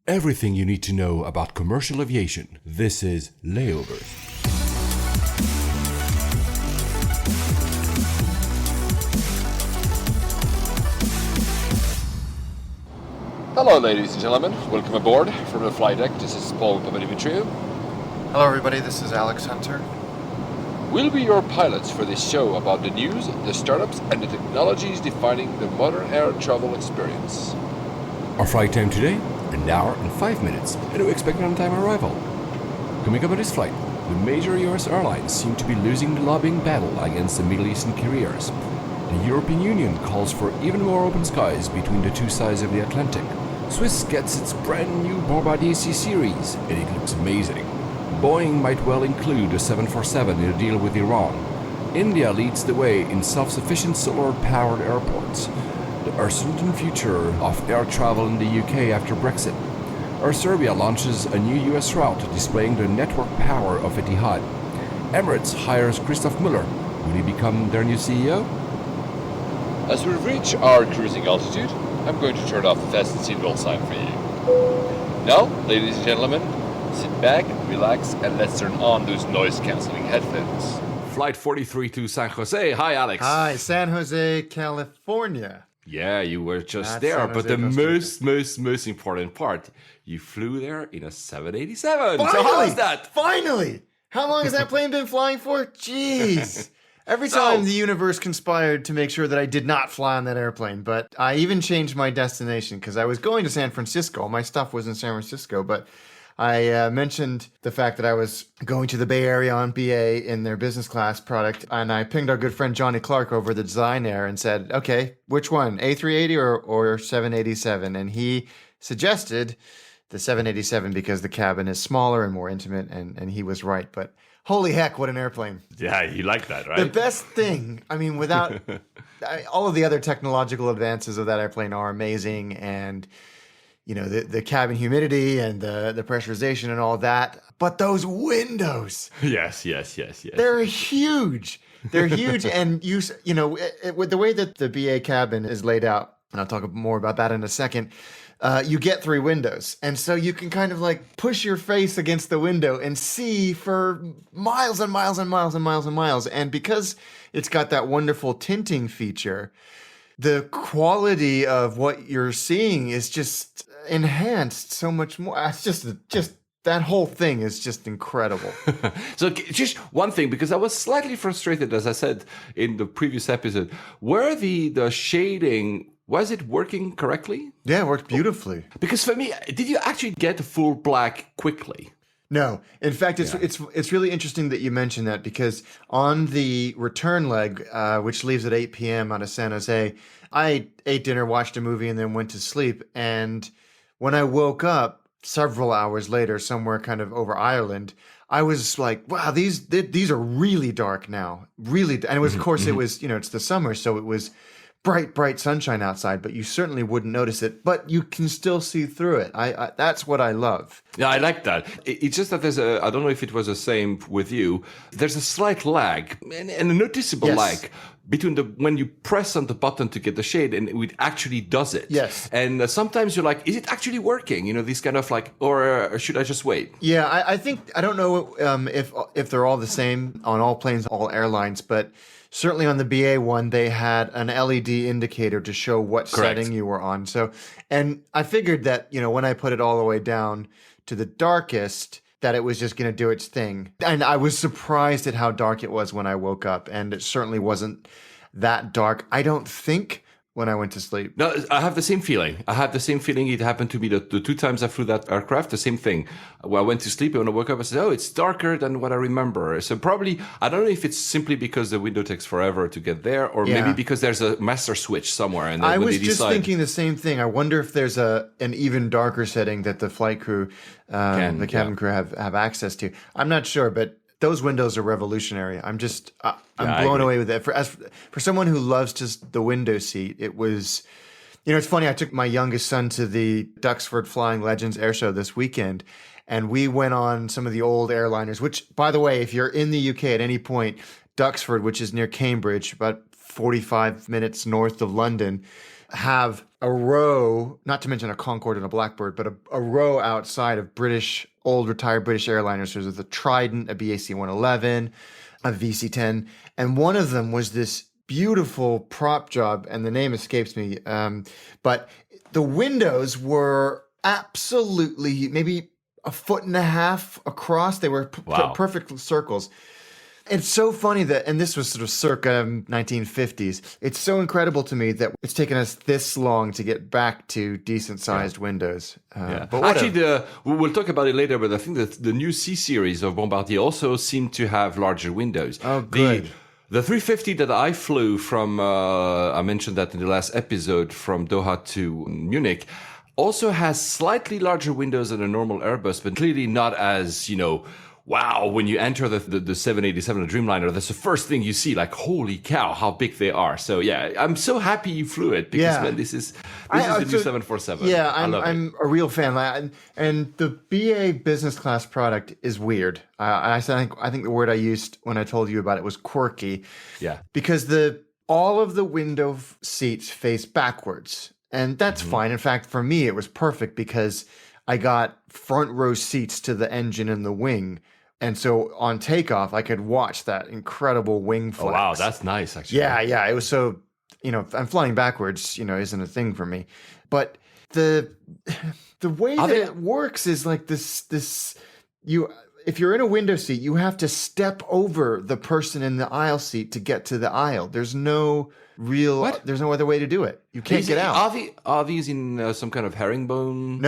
Everything you need to know about commercial aviation. This is Layovers. Hello ladies and gentlemen, welcome aboard from the flight deck. This is Paul Papadimitriou. Hello everybody, this is Alex Hunter. We'll be your pilots for this show about the news, the startups and the technologies defining the modern air travel experience. Our flight time today, 1 hour and 5 minutes, and we expect on-time arrival. Coming up on this flight, the major US airlines seem to be losing the lobbying battle against the Middle Eastern carriers. The European Union calls for even more open skies between the two sides of the Atlantic. Swiss gets its brand new Bombardier C series, and it looks amazing. Boeing might well include a 747 in a deal with Iran. India leads the way in self-sufficient solar-powered airports. The uncertain future of air travel in the UK after Brexit. Serbia launches a new US route displaying the network power of Etihad. Emirates hires Christoph Müller. Will he become their new CEO? As we reach our cruising altitude, I'm going to turn off the fasten seatbelt sign for you. Now, ladies and gentlemen, sit back, relax, and let's turn on those noise-canceling headphones. Flight 43 to San Jose. Hi, Alex. Hi, San Jose, California. Yeah, you were just That's there, San but Jose, the most important part, you flew there in a 787. Finally! So how is that? Finally! How long has that plane been flying for? Jeez. Every So- time the universe conspired to make sure that I did not fly on that airplane, but I even changed my destination because I was going to San Francisco. All my stuff was in San Francisco, but I mentioned the fact that I was going to the Bay Area on BA in their business class product, and I pinged our good friend Johnny Clark over the Design Air and said, okay, which one, A380 or 787? And he suggested the 787 because the cabin is smaller and more intimate, and he was right. But holy heck, what an airplane. Yeah, you like that, right? The best thing, I mean, without all of the other technological advances of that airplane are amazing, and you know, the cabin humidity and the pressurization and all that. But those windows, Yes. they're huge. They're huge. And you know, with the way that the BA cabin is laid out, and I'll talk more about that in a second, you get 3 windows. And so you can kind of like push your face against the window and see for miles and miles and miles and miles and miles. And because it's got that wonderful tinting feature, the quality of what you're seeing is just enhanced so much more. It's just that whole thing is just incredible. So just one thing, because I was slightly frustrated, as I said in the previous episode, where the shading, was it working correctly? Yeah, it worked beautifully. Because for me, did you actually get full black quickly? No, in fact, it's really interesting that you mentioned that, because on the return leg, which leaves at 8 p.m. out of San Jose, I ate dinner, watched a movie, and then went to sleep. And when I woke up several hours later, somewhere kind of over Ireland, I was like, wow, these are really dark now. Really. And it was, of course, it was, you know, it's the summer, so it was bright sunshine outside, but you certainly wouldn't notice it, but you can still see through it. I that's what I love. Yeah, I like that. It's just that I don't know if it was the same with you, there's a slight lag, and a noticeable lag between when you press on the button to get the shade and it actually does it. Yes. And sometimes you're like, is it actually working? You know, this kind of like, or should I just wait? Yeah, I think, I don't know if they're all the same on all planes, all airlines, but certainly on the BA one, they had an LED indicator to show what setting you were on. So, and I figured that, you know, when I put it all the way down to the darkest, that it was just going to do its thing. And I was surprised at how dark it was when I woke up. And it certainly wasn't that dark, I don't think, when I went to sleep. No, I have the same feeling. It happened to me the 2 times I flew that aircraft, the same thing. When I went to sleep and when I woke up, I said, oh, it's darker than what I remember. So probably, I don't know if it's simply because the window takes forever to get there, or maybe because there's a master switch somewhere. And then I when was they just decide, thinking the same thing. I wonder if there's an even darker setting that the flight crew, the cabin crew have access to. I'm not sure, but those windows are revolutionary. I'm blown away with it. For someone who loves just the window seat, it was, you know, it's funny. I took my youngest son to the Duxford Flying Legends Air Show this weekend, and we went on some of the old airliners, which, by the way, if you're in the UK at any point, Duxford, which is near Cambridge, about 45 minutes north of London, have a row, not to mention a Concorde and a Blackbird, but a row outside of old retired British airliners. There's a Trident, a BAC 111, a VC-10, and one of them was this beautiful prop job, and the name escapes me, but the windows were absolutely maybe a foot and a half across. They were perfect circles. It's so funny that, and this was sort of circa 1950s, it's so incredible to me that it's taken us this long to get back to decent-sized windows. But actually, we'll talk about it later, but I think that the new C-series of Bombardier also seem to have larger windows. Oh, good. The 350 that I flew from, I mentioned that in the last episode, from Doha to Munich, also has slightly larger windows than a normal Airbus, but clearly not as, wow, when you enter the 787, the Dreamliner, that's the first thing you see, like, holy cow, how big they are. So, yeah, I'm so happy you flew it because, man, this is the new 747. Yeah, I'm a real fan. And the BA business class product is weird. I think the word I used when I told you about it was quirky. Yeah. Because all of the window seats face backwards. And that's fine. In fact, for me, it was perfect because I got front row seats to the engine and the wing. And so on takeoff, I could watch that incredible wing flex. Oh, wow, that's nice, actually. Yeah. It was so, I'm flying backwards, isn't a thing for me. But the way that it works is like this, if you're in a window seat, you have to step over the person in the aisle seat to get to the aisle. There's no other way to do it. You can't get out. Are these in some kind of herringbone?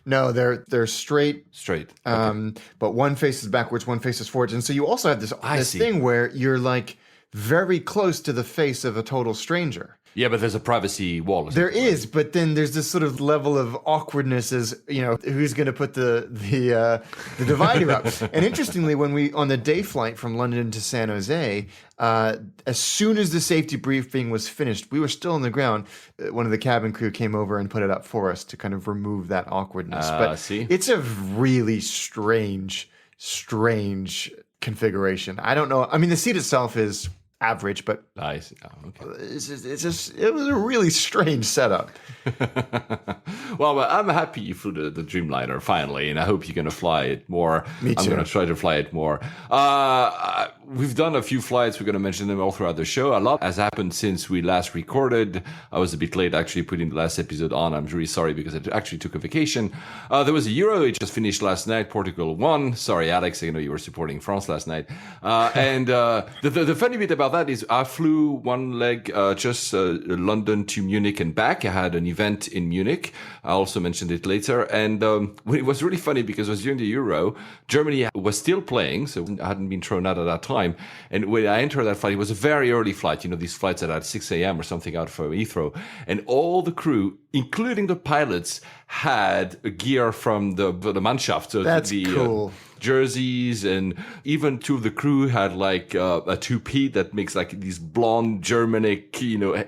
No, they're straight. Straight. But one faces backwards, one faces forwards. And so you also have this thing where you're like very close to the face of a total stranger. Yeah, but there's a privacy wall. There is, but then there's this sort of level of awkwardness as, who's going to put the divider up. And interestingly, on the day flight from London to San Jose, as soon as the safety briefing was finished, we were still on the ground. One of the cabin crew came over and put it up for us to kind of remove that awkwardness. But it's a really strange configuration. I don't know. I mean, the seat itself is average, but nice. Oh, okay. It was a really strange setup. Well, I'm happy you flew the Dreamliner finally, and I hope you're going to fly it more. Me too. I'm going to try to fly it more. We've done a few flights. We're going to mention them all throughout the show. A lot has happened since we last recorded. I was a bit late actually putting the last episode on. I'm really sorry because I actually took a vacation. There was a Euro. It just finished last night. Portugal won. Sorry, Alex. I know you were supporting France last night. And the funny bit about that is I flew one leg just London to Munich and back. I had an event in Munich. I also mentioned it later. And it was really funny because it was during the Euro. Germany was still playing, so I hadn't been thrown out at that time. And when I entered that flight, it was a very early flight. These flights that are at 6 a.m. or something out from Heathrow. And all the crew, including the pilots, had a gear from the Mannschaft. So that's cool. Jerseys, and even two of the crew had like a two-piece that makes like these blonde Germanic,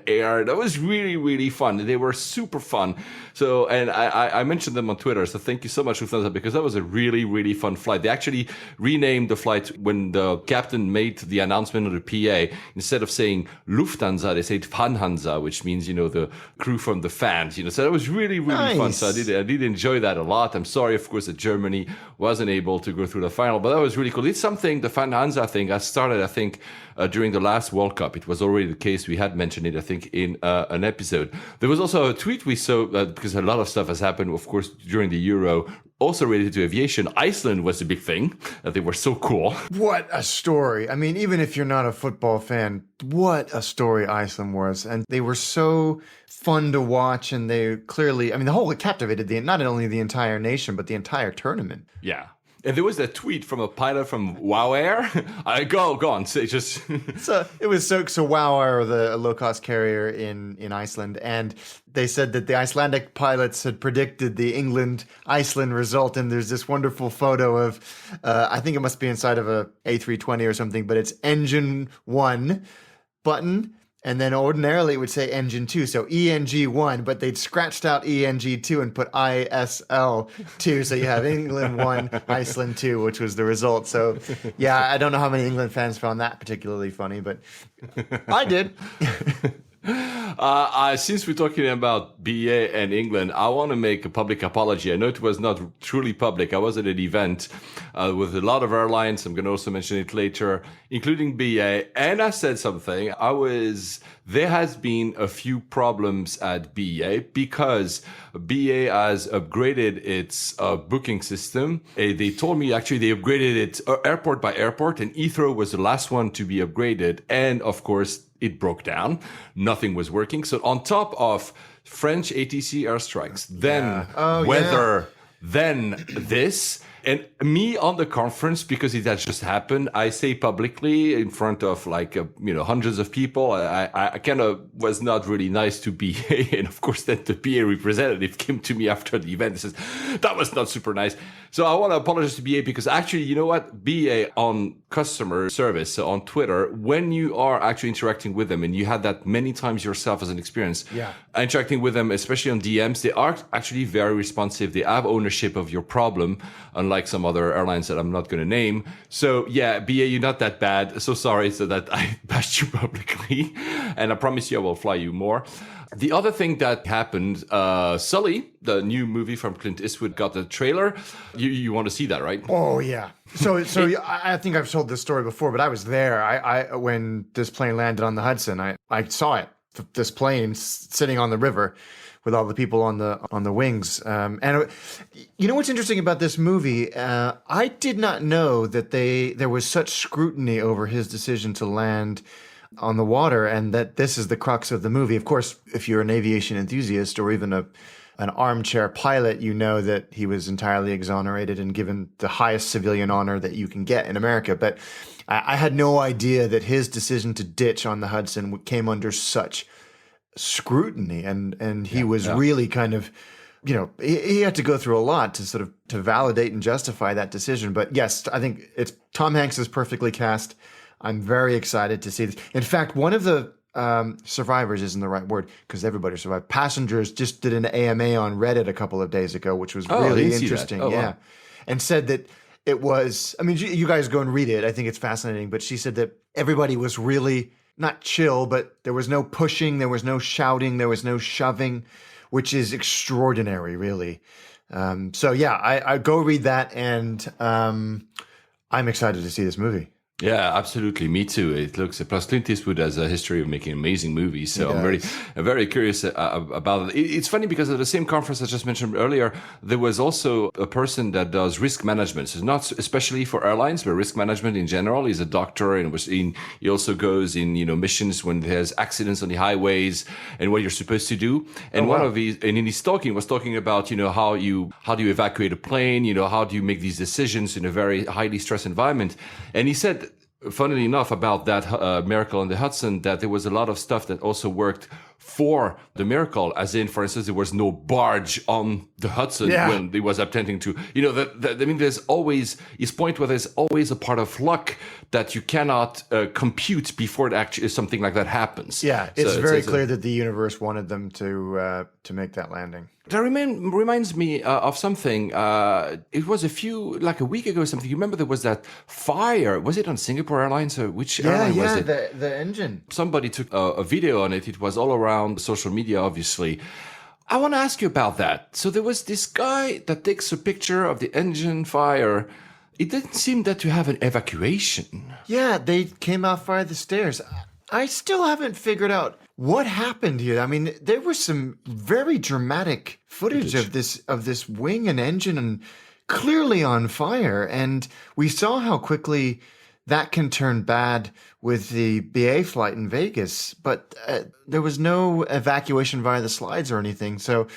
air. That was really, really fun. They were super fun. So, and I mentioned them on Twitter. So thank you so much for thumbs up because that was a really, really fun flight. They actually renamed the flight when the captain made the announcement of the PA. Instead of saying Lufthansa, they said Fanhansa, which means, the crew from the fans, So that was really, really fun. So I did enjoy that a lot. I'm sorry, of course, that Germany wasn't able to go through the final, but that was really cool. It's something, the Fanhansa thing, I started, I think, during the last World Cup. It was already the case. We had mentioned it, I think, in an episode. There was also a tweet we saw, because a lot of stuff has happened, of course, during the Euro, also related to aviation. Iceland was a big thing. They were so cool. What a story. I mean, even if you're not a football fan, what a story Iceland was. And they were so fun to watch. And they clearly, the whole captivated not only the entire nation, but the entire tournament. Yeah. And there was that tweet from a pilot from WOW Air. Go on. Say just. It was so WOW Air, the low-cost carrier in Iceland, and they said that the Icelandic pilots had predicted the England-Iceland result, and there's this wonderful photo of, I think it must be inside of a A320 or something, but it's engine 1 button. And then ordinarily it would say engine 2, so ENG1, but they'd scratched out ENG2 and put ISL2, so you have England 1, Iceland 2, which was the result. So, yeah, I don't know how many England fans found that particularly funny, but I did. Since we're talking about BA and England, I want to make a public apology. I know it was not truly public. I was at an event with a lot of airlines. I'm going to also mention it later, including BA. And I said something. There has been a few problems at BA because BA has upgraded its booking system. They told me actually they upgraded it airport by airport, and Heathrow was the last one to be upgraded. And of course, it broke down. Nothing was working. So on top of French ATC airstrikes, then weather, then this. And me on the conference, because it had just happened, I say publicly in front of hundreds of people, I kind of was not really nice to BA. And of course, then the BA representative came to me after the event and says, that was not super nice. So I want to apologize to BA because actually, you know what? BA on customer service, so on Twitter, when you are actually interacting with them, and you had that many times yourself as an experience, interacting with them, especially on DMs, they are actually very responsive. They have ownership of your problem, unlike some other airlines that I'm not going to name. So yeah, BA, you're not that bad. So sorry so that I bashed you publicly. And I promise you I will fly you more. The other thing that happened, Sully, the new movie from Clint Eastwood, got the trailer. You want to see that, right? Oh, yeah. So I think I've told this story before, but I was there. I when this plane landed on the Hudson, I saw it. This plane sitting on the river with all the people on the wings. And you know what's interesting about this movie? I did not know that there was such scrutiny over his decision to land on the water, and that this is the crux of the movie. Of course, if you're an aviation enthusiast or even an armchair pilot, you know that he was entirely exonerated and given the highest civilian honor that you can get in America. But I had no idea that his decision to ditch on the Hudson came under such scrutiny, and he was really kind of, he had to go through a lot to validate and justify that decision. But yes, I think Tom Hanks is perfectly cast. I'm very excited to see this. In fact, one of the survivors isn't the right word because everybody survived. Passengers just did an AMA on Reddit a couple of days ago, which was really interesting. Wow. And said that it was, I mean, you guys go and read it. I think it's fascinating. But she said that everybody was really not chill, but there was no pushing, there was no shouting, there was no shoving, which is extraordinary, really. So yeah, I go read that, and I'm excited to see this movie. Yeah, absolutely. Me too. It looks, plus Clint Eastwood has a history of making amazing movies. So I'm very curious about it. It's funny because at the same conference I just mentioned earlier, there was also a person that does risk management. So not especially for airlines, but risk management in general. He's a doctor, and he also goes in, missions when there's accidents on the highways and what you're supposed to do. And in his talk, he was talking about, how do you evacuate a plane? How do you make these decisions in a very highly stressed environment? And he said, funnily enough, about that miracle on the Hudson, that there was a lot of stuff that also worked for the miracle, as in, for instance, there was no barge on the Hudson when it was attempting to, there's always, his point was there's always a part of luck that you cannot compute before something like that happens. Yeah, it's very clear that the universe wanted them to make that landing. That reminds me of something. It was a week ago or something. You remember there was that fire? Was it on Singapore Airlines or which airline was it? Yeah, the engine. Somebody took a video on it. It was all around social media, obviously. I want to ask you about that. So there was this guy that takes a picture of the engine fire. It didn't seem that to have an evacuation. Yeah, they came out via the stairs. I still haven't figured out what happened here. I mean, there was some very dramatic footage of this wing and engine, and clearly on fire. And we saw how quickly that can turn bad with the BA flight in Vegas. But there was no evacuation via the slides or anything. So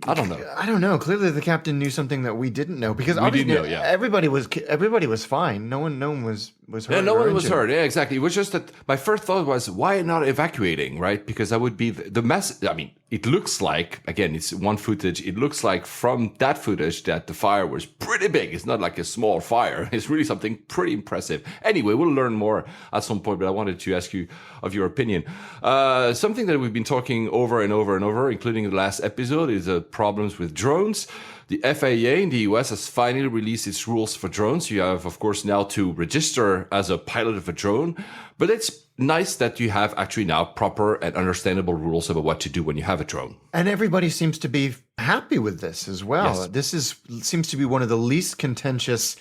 I don't know. Clearly, the captain knew something that we didn't know, because everybody was fine. No one was hurt. Yeah, no one was hurt. Yeah, exactly. It was just that my first thought was, why not evacuating, right? Because that would be the mess. I mean, it looks like, again, it's one footage. It looks like from that footage that the fire was pretty big. It's not like a small fire. It's really something pretty impressive. Anyway, we'll learn more at some point, but I wanted to ask you of your opinion. Something that we've been talking over and over and over, including the last episode, is problems with drones. The FAA in the US has finally released its rules for drones. You have, of course, now to register as a pilot of a drone, but it's nice that you have actually now proper and understandable rules about what to do when you have a drone. And everybody seems to be happy with this as well. Yes. This seems to be one of the least contentious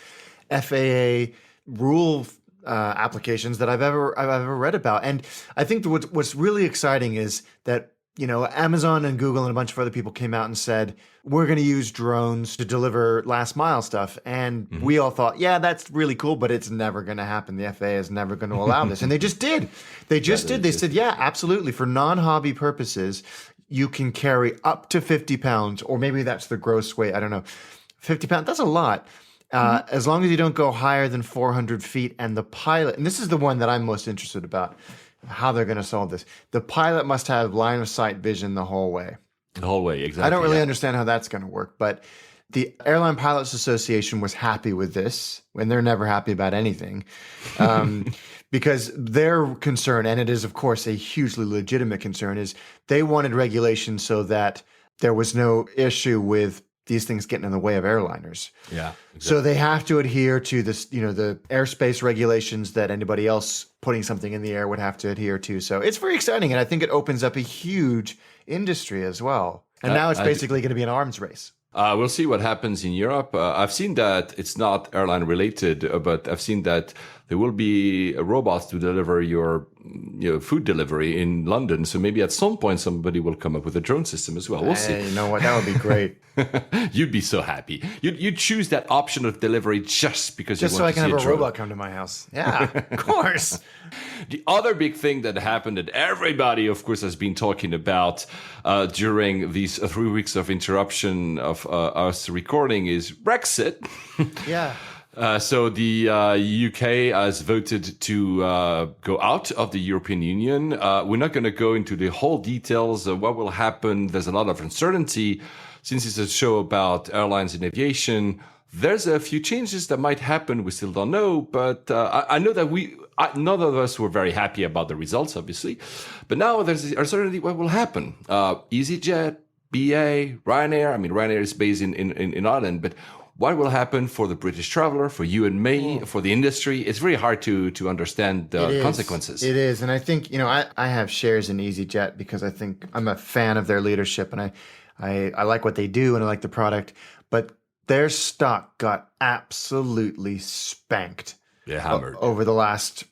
FAA rule applications that I've ever read about. And I think what's really exciting is that, you know, Amazon and Google and a bunch of other people came out and said, we're going to use drones to deliver last mile stuff. And we all thought, yeah, that's really cool, but it's never going to happen. The FAA is never going to allow this. And they just did. They just did. They said, yeah, absolutely. For non-hobby purposes, you can carry up to 50 pounds, or maybe that's the gross weight. I don't know. 50 pounds, that's a lot. As long as you don't go higher than 400 feet. And the pilot, and this is the one that I'm most interested about, how they're going to solve this. The pilot must have line of sight vision the whole way. The whole way, exactly. I don't really understand how that's going to work, but the Airline Pilots Association was happy with this, and they're never happy about anything, because their concern, and it is, of course, a hugely legitimate concern, is they wanted regulation so that there was no issue with these things getting in the way of airliners. Yeah. Exactly. So they have to adhere to this, you know, the airspace regulations that anybody else putting something in the air would have to adhere to. So it's very exciting, and I think it opens up a huge industry as well. And now it's basically going to be an arms race. We'll see what happens in Europe. I've seen that it's not airline related, but I've seen that there will be robots to deliver your food delivery in London. So maybe at some point somebody will come up with a drone system as well. We'll see. You know what? That would be great. You'd be so happy. You'd choose that option of delivery just because just you so want I to can see have a robot come to my house. Yeah, of course. The other big thing that happened that everybody, of course, has been talking about during these 3 weeks of interruption of us recording is Brexit. Yeah. So the UK has voted to go out of the European Union. We're not going to go into the whole details of what will happen. There's a lot of uncertainty. Since it's a show about airlines and aviation, there's a few changes that might happen. We still don't know, but I know that none of us were very happy about the results, obviously. But now there's uncertainty what will happen. Easyjet, BA, Ryanair. I mean, Ryanair is based in Ireland, but what will happen for the British traveler, for you and me, for the industry? It's very hard to understand the consequences. It is. And I think, you know, I have shares in Easyjet because I think I'm a fan of their leadership, and I like what they do and I like the product. But their stock got absolutely spanked. Yeah, hammered. Over the last,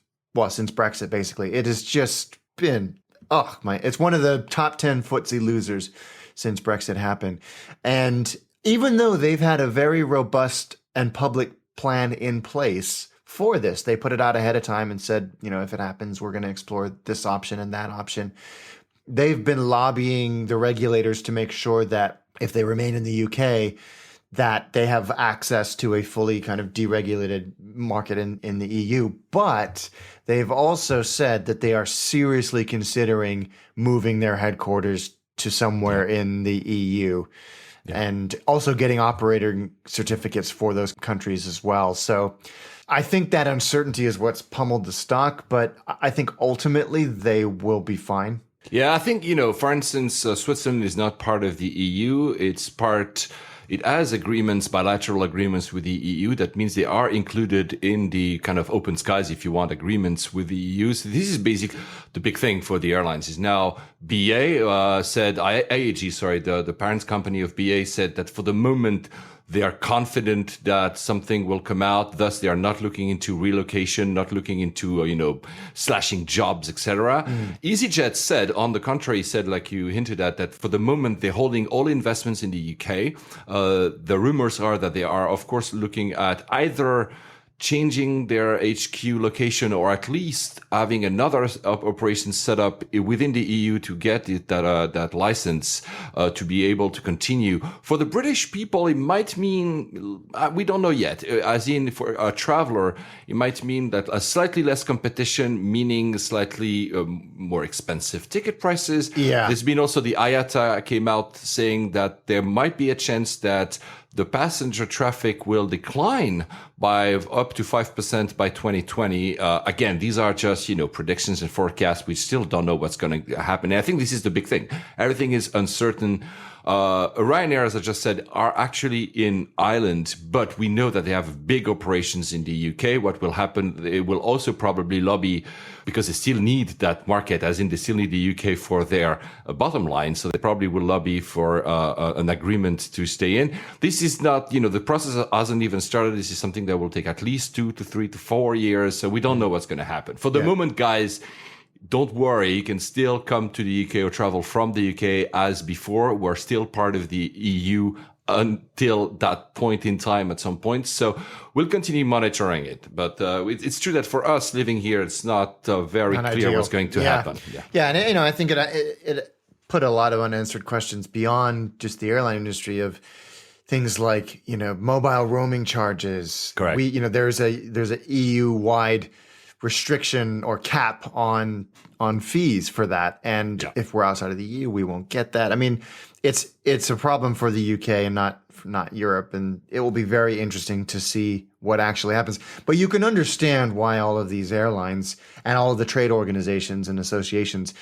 since Brexit, basically. It has just been, it's one of the top 10 FTSE losers since Brexit happened. And even though they've had a very robust and public plan in place for this, they put it out ahead of time and said, you know, if it happens, we're going to explore this option and that option. They've been lobbying the regulators to make sure that if they remain in the UK, that they have access to a fully kind of deregulated market in the EU. But they've also said that they are seriously considering moving their headquarters to somewhere in the EU. Yeah. And also getting operating certificates for those countries as well. So I think that uncertainty is what's pummeled the stock, but I think ultimately they will be fine. Yeah, I think, you know, for instance, Switzerland is not part of the EU. It has agreements, bilateral agreements with the EU. That means they are included in the kind of open skies, if you want, agreements with the EU. So this is basically the big thing for the airlines is now BA said, IAG, sorry, the parent company of BA said that for the moment, they are confident that something will come out. Thus, they are not looking into relocation, not looking into, slashing jobs, etc. EasyJet said, on the contrary, said, like you hinted at, that for the moment, they're holding all investments in the UK. The rumors are that they are, of course, looking at either changing their HQ location or at least having another operation set up within the EU to get that license to be able to continue. For the British people, it might mean, we don't know yet, as in for a traveler, it might mean that a slightly less competition, meaning slightly more expensive ticket prices. Yeah. There's been also the IATA came out saying that there might be a chance that the passenger traffic will decline by up to 5% by 2020. Again, these are just, predictions and forecasts. We still don't know what's going to happen. And I think this is the big thing. Everything is uncertain. Ryanair, as I just said, are actually in Ireland, but we know that they have big operations in the UK. What will happen, they will also probably lobby, because they still need that market, as in they still need the UK for their bottom line. So they probably will lobby for an agreement to stay in. This is not, the process hasn't even started. This is something that will take at least 2 to 3 to 4 years. So we don't know what's going to happen. For the moment, guys, don't worry. You can still come to the UK or travel from the UK as before. We're still part of the EU until that point in time at some point. So we'll continue monitoring it. But it's true that for us living here, it's not very clear what's going to happen. Yeah. And, I think it put a lot of unanswered questions beyond just the airline industry of things like, mobile roaming charges. Correct. There's a EU-wide restriction or cap on fees for that. And if we're outside of the EU, we won't get that. I mean, it's a problem for the UK and not Europe. And it will be very interesting to see what actually happens. But you can understand why all of these airlines and all of the trade organizations and associations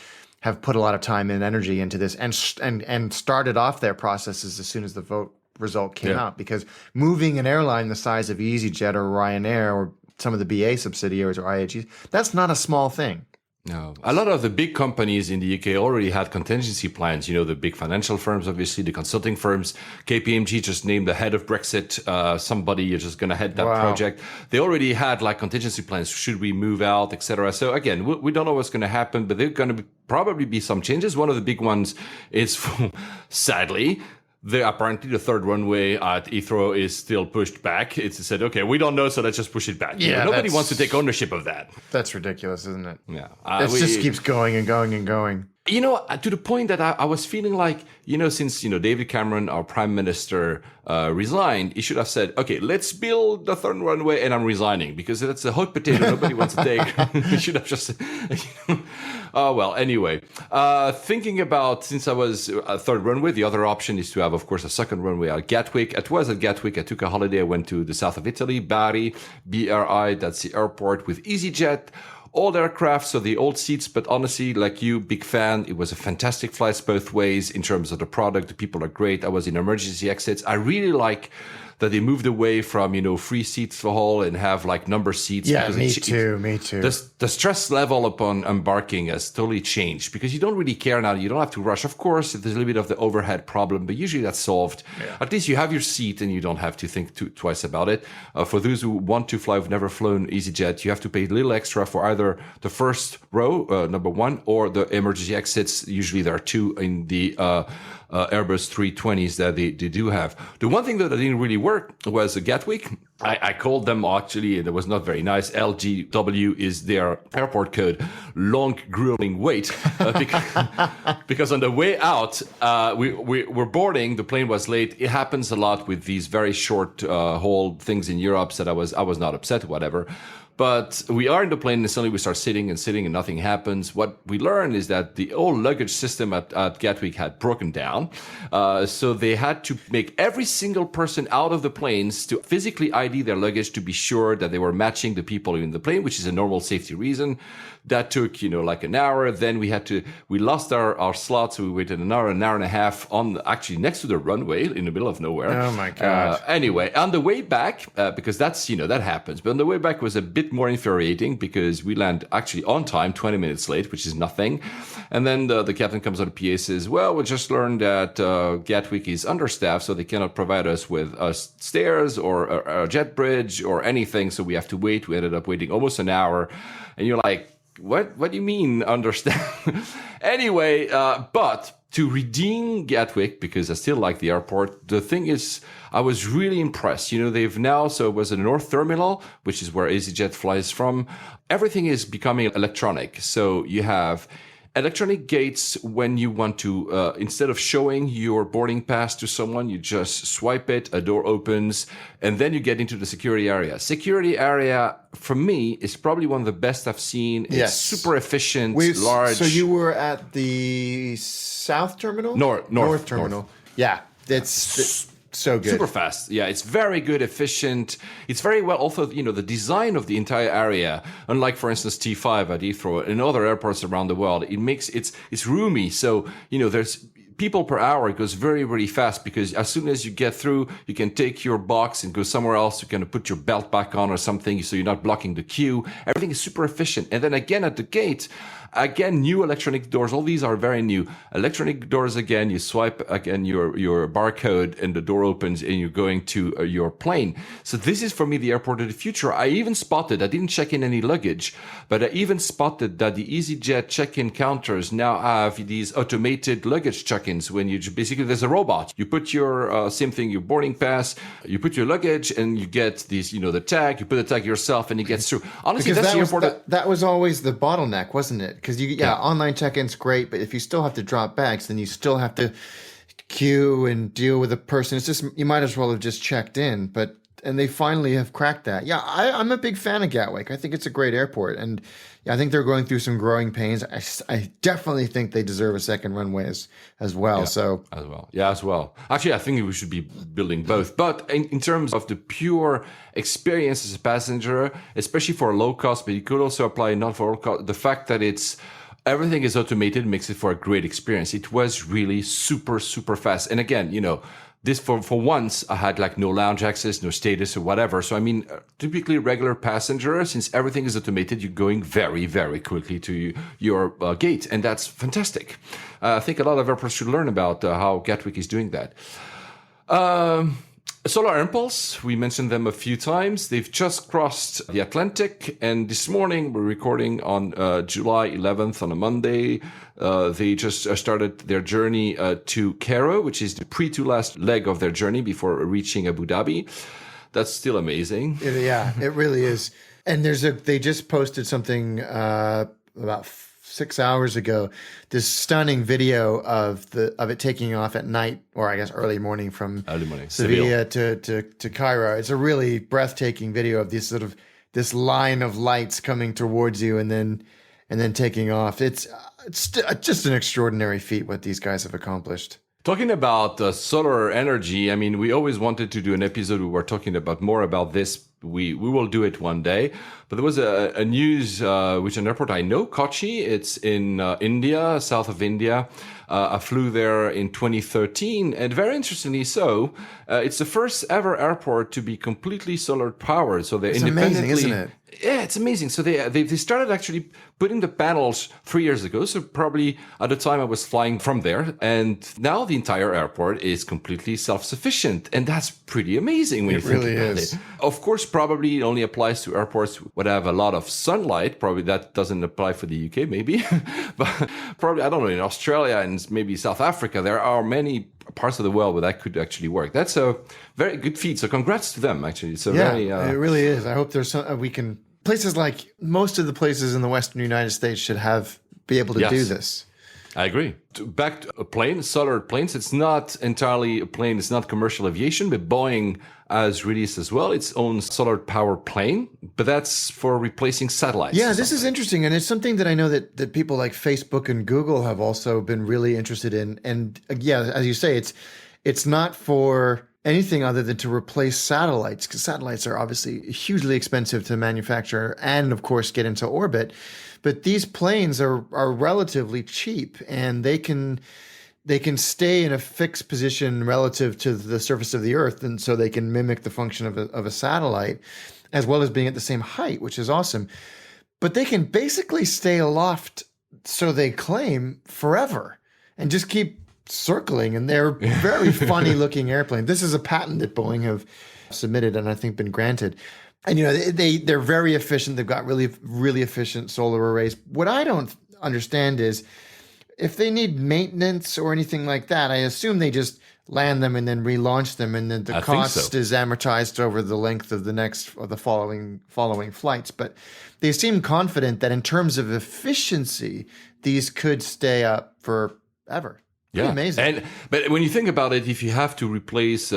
have put a lot of time and energy into this and started off their processes as soon as the vote result came out, because moving an airline the size of Easyjet or Ryanair or some of the BA subsidiaries or IAGs, that's not a small thing. No. A lot of the big companies in the UK already had contingency plans. The big financial firms, obviously, the consulting firms. KPMG just named the head of Brexit, somebody just going to head that project. They already had contingency plans. Should we move out, etc. So again, we don't know what's going to happen, but there are going to probably be some changes. One of the big ones is, sadly, apparently the third runway at Heathrow is still pushed back. It's said, okay, we don't know, so let's just push it back. Yeah, nobody wants to take ownership of that. That's ridiculous, isn't it? Yeah. It just keeps going and going and going. To the point that I was feeling like, since, David Cameron, our prime minister, resigned, he should have said, okay, let's build the third runway and I'm resigning, because that's a hot potato nobody wants to take. He should have just, oh, well, anyway, thinking about, since I was a third runway, the other option is to have, of course, a second runway at Gatwick. It was at Gatwick. I took a holiday. I went to the south of Italy, Bari, BRI, that's the airport, with Easyjet. Old aircraft, so the old seats, but honestly, like you, big fan. It was a fantastic flights both ways in terms of the product. The people are great. I was in emergency exits. I really like that they moved away from, free seats for all and have number seats. Yeah, me too. The stress level upon embarking has totally changed, because you don't really care now. You don't have to rush. Of course, there's a little bit of the overhead problem, but usually that's solved. Yeah. At least you have your seat and you don't have to think twice about it. For those who want to fly, who've never flown EasyJet, you have to pay a little extra for either the first row, number one, or the emergency exits. Usually there are two in the Airbus 320s that they do have. The one thing that didn't really work was Gatwick. I called them, actually, and it was not very nice. LGW is their airport code. Long, grueling wait. Because on the way out, we were boarding. The plane was late. It happens a lot with these very short haul things in Europe, that I was not upset, whatever. But we are in the plane and suddenly we start sitting and nothing happens. What we learned is that the old luggage system at Gatwick had broken down. So they had to make every single person out of the planes to physically ID their luggage to be sure that they were matching the people in the plane, which is a normal safety reason. That took, an hour. Then we lost our slot. So we waited an hour and a half actually next to the runway in the middle of nowhere. Oh my God. Anyway, on the way back, because that's, that happens. But on the way back was a bit more infuriating, because we land actually on time, 20 minutes late, which is nothing. And then the captain comes on the PA, says, well, we just learned that Gatwick is understaffed, so they cannot provide us with stairs or a jet bridge or anything. So we have to wait. We ended up waiting almost an hour. And you're like, what do you mean understaffed? Anyway, but to redeem Gatwick, because I still like the airport, the thing is, I was really impressed. They've now, so it was the North Terminal, which is where EasyJet flies from. Everything is becoming electronic. So you have electronic gates when you want to, instead of showing your boarding pass to someone, you just swipe it, a door opens, and then you get into the security area. Security area, for me, is probably one of the best I've seen. It's super efficient, large. So you were at the South Terminal? North Terminal. Yeah, it's so good. Super fast. Yeah, it's very good, efficient. It's very well. Also, the design of the entire area, unlike, for instance, T5 at Heathrow and other airports around the world, it's roomy. So, there's people per hour goes very, very fast because as soon as you get through, you can take your box and go somewhere else. You can put your belt back on or something so you're not blocking the queue. Everything is super efficient. And then again at the gate, again, new electronic doors. All these are very new. Electronic doors again, you swipe again your barcode and the door opens and you're going to your plane. So this is for me the airport of the future. I didn't check in any luggage, but I even spotted that the Easyjet check-in counters now have these automated luggage check-ins when basically there's a robot. You put your same thing, your boarding pass, you put your luggage and you get these, the tag, you put the tag yourself and it gets through. Honestly, because that's that was always the bottleneck, wasn't it? Because online check-in's great, but if you still have to drop bags, then you still have to queue and deal with a person. It's just, you might as well have just checked in, and they finally have cracked that. Yeah, I'm a big fan of Gatwick. I think it's a great airport, and I think they're going through some growing pains. I definitely think they deserve a second runway as well. As well. Actually, I think we should be building both. But in terms of the pure experience as a passenger, especially for low cost, but you could also apply not for low cost, the fact that everything is automated makes it for a great experience. It was really super, super fast. And again, this for once I had like no lounge access, no status or whatever. So typically regular passenger, since everything is automated, you're going very, very quickly to your gate, and that's fantastic. I think a lot of airports should learn about how Gatwick is doing that. Solar Impulse, we mentioned them a few times. They've just crossed the Atlantic, and this morning, we're recording on July 11th on a Monday. They just started their journey to Cairo, which is the pre-to-last leg of their journey before reaching Abu Dhabi. That's still amazing. Yeah, it really is. And they just posted something about 6 hours ago, this stunning video of it taking off at night, or I guess early morning from Sevilla to Cairo. It's a really breathtaking video of this line of lights coming towards you and then taking off. It's just an extraordinary feat what these guys have accomplished. Talking about solar energy, we always wanted to do an episode where we're talking about more about this. We will do it one day. But there was a news which an airport I know, Kochi. It's in India, south of India. I flew there in 2013, and very interestingly so, it's the first ever airport to be completely solar powered. So they're independently, amazing, isn't it? Yeah, it's amazing. So they started actually putting the panels 3 years ago. So probably at the time I was flying from there, and now the entire airport is completely self-sufficient, and that's pretty amazing when you think about it. Of course, probably it only applies to airports that have a lot of sunlight. Probably that doesn't apply for the UK, maybe, but probably I don't know, in Australia and maybe South Africa, there are many parts of the world where that could actually work. That's a very good feat. So congrats to them, actually. So it really is. I hope there's places like most of the places in the Western United States should be able to do this. I agree. Back to a plane, solar planes. It's not entirely a plane. It's not commercial aviation, but Boeing has released as well its own solar power plane, but that's for replacing satellites. Yeah, this is interesting. And it's something that I know that people like Facebook and Google have also been really interested in. And as you say, it's not for anything other than to replace satellites, because satellites are obviously hugely expensive to manufacture and, of course, get into orbit. But these planes are relatively cheap, and they can stay in a fixed position relative to the surface of the Earth, and so they can mimic the function of a satellite, as well as being at the same height, which is awesome. But they can basically stay aloft, so they claim, forever, and just keep circling. And they're very funny looking airplanes. This is a patent that Boeing have submitted and I think been granted. And they're very efficient. They've got really, really efficient solar arrays. What I don't understand is if they need maintenance or anything like that, I assume they just land them and then relaunch them, and then the cost is amortized over the length of the following flights. But they seem confident that in terms of efficiency, these could stay up forever. Yeah, amazing. But when you think about it, if you have to replace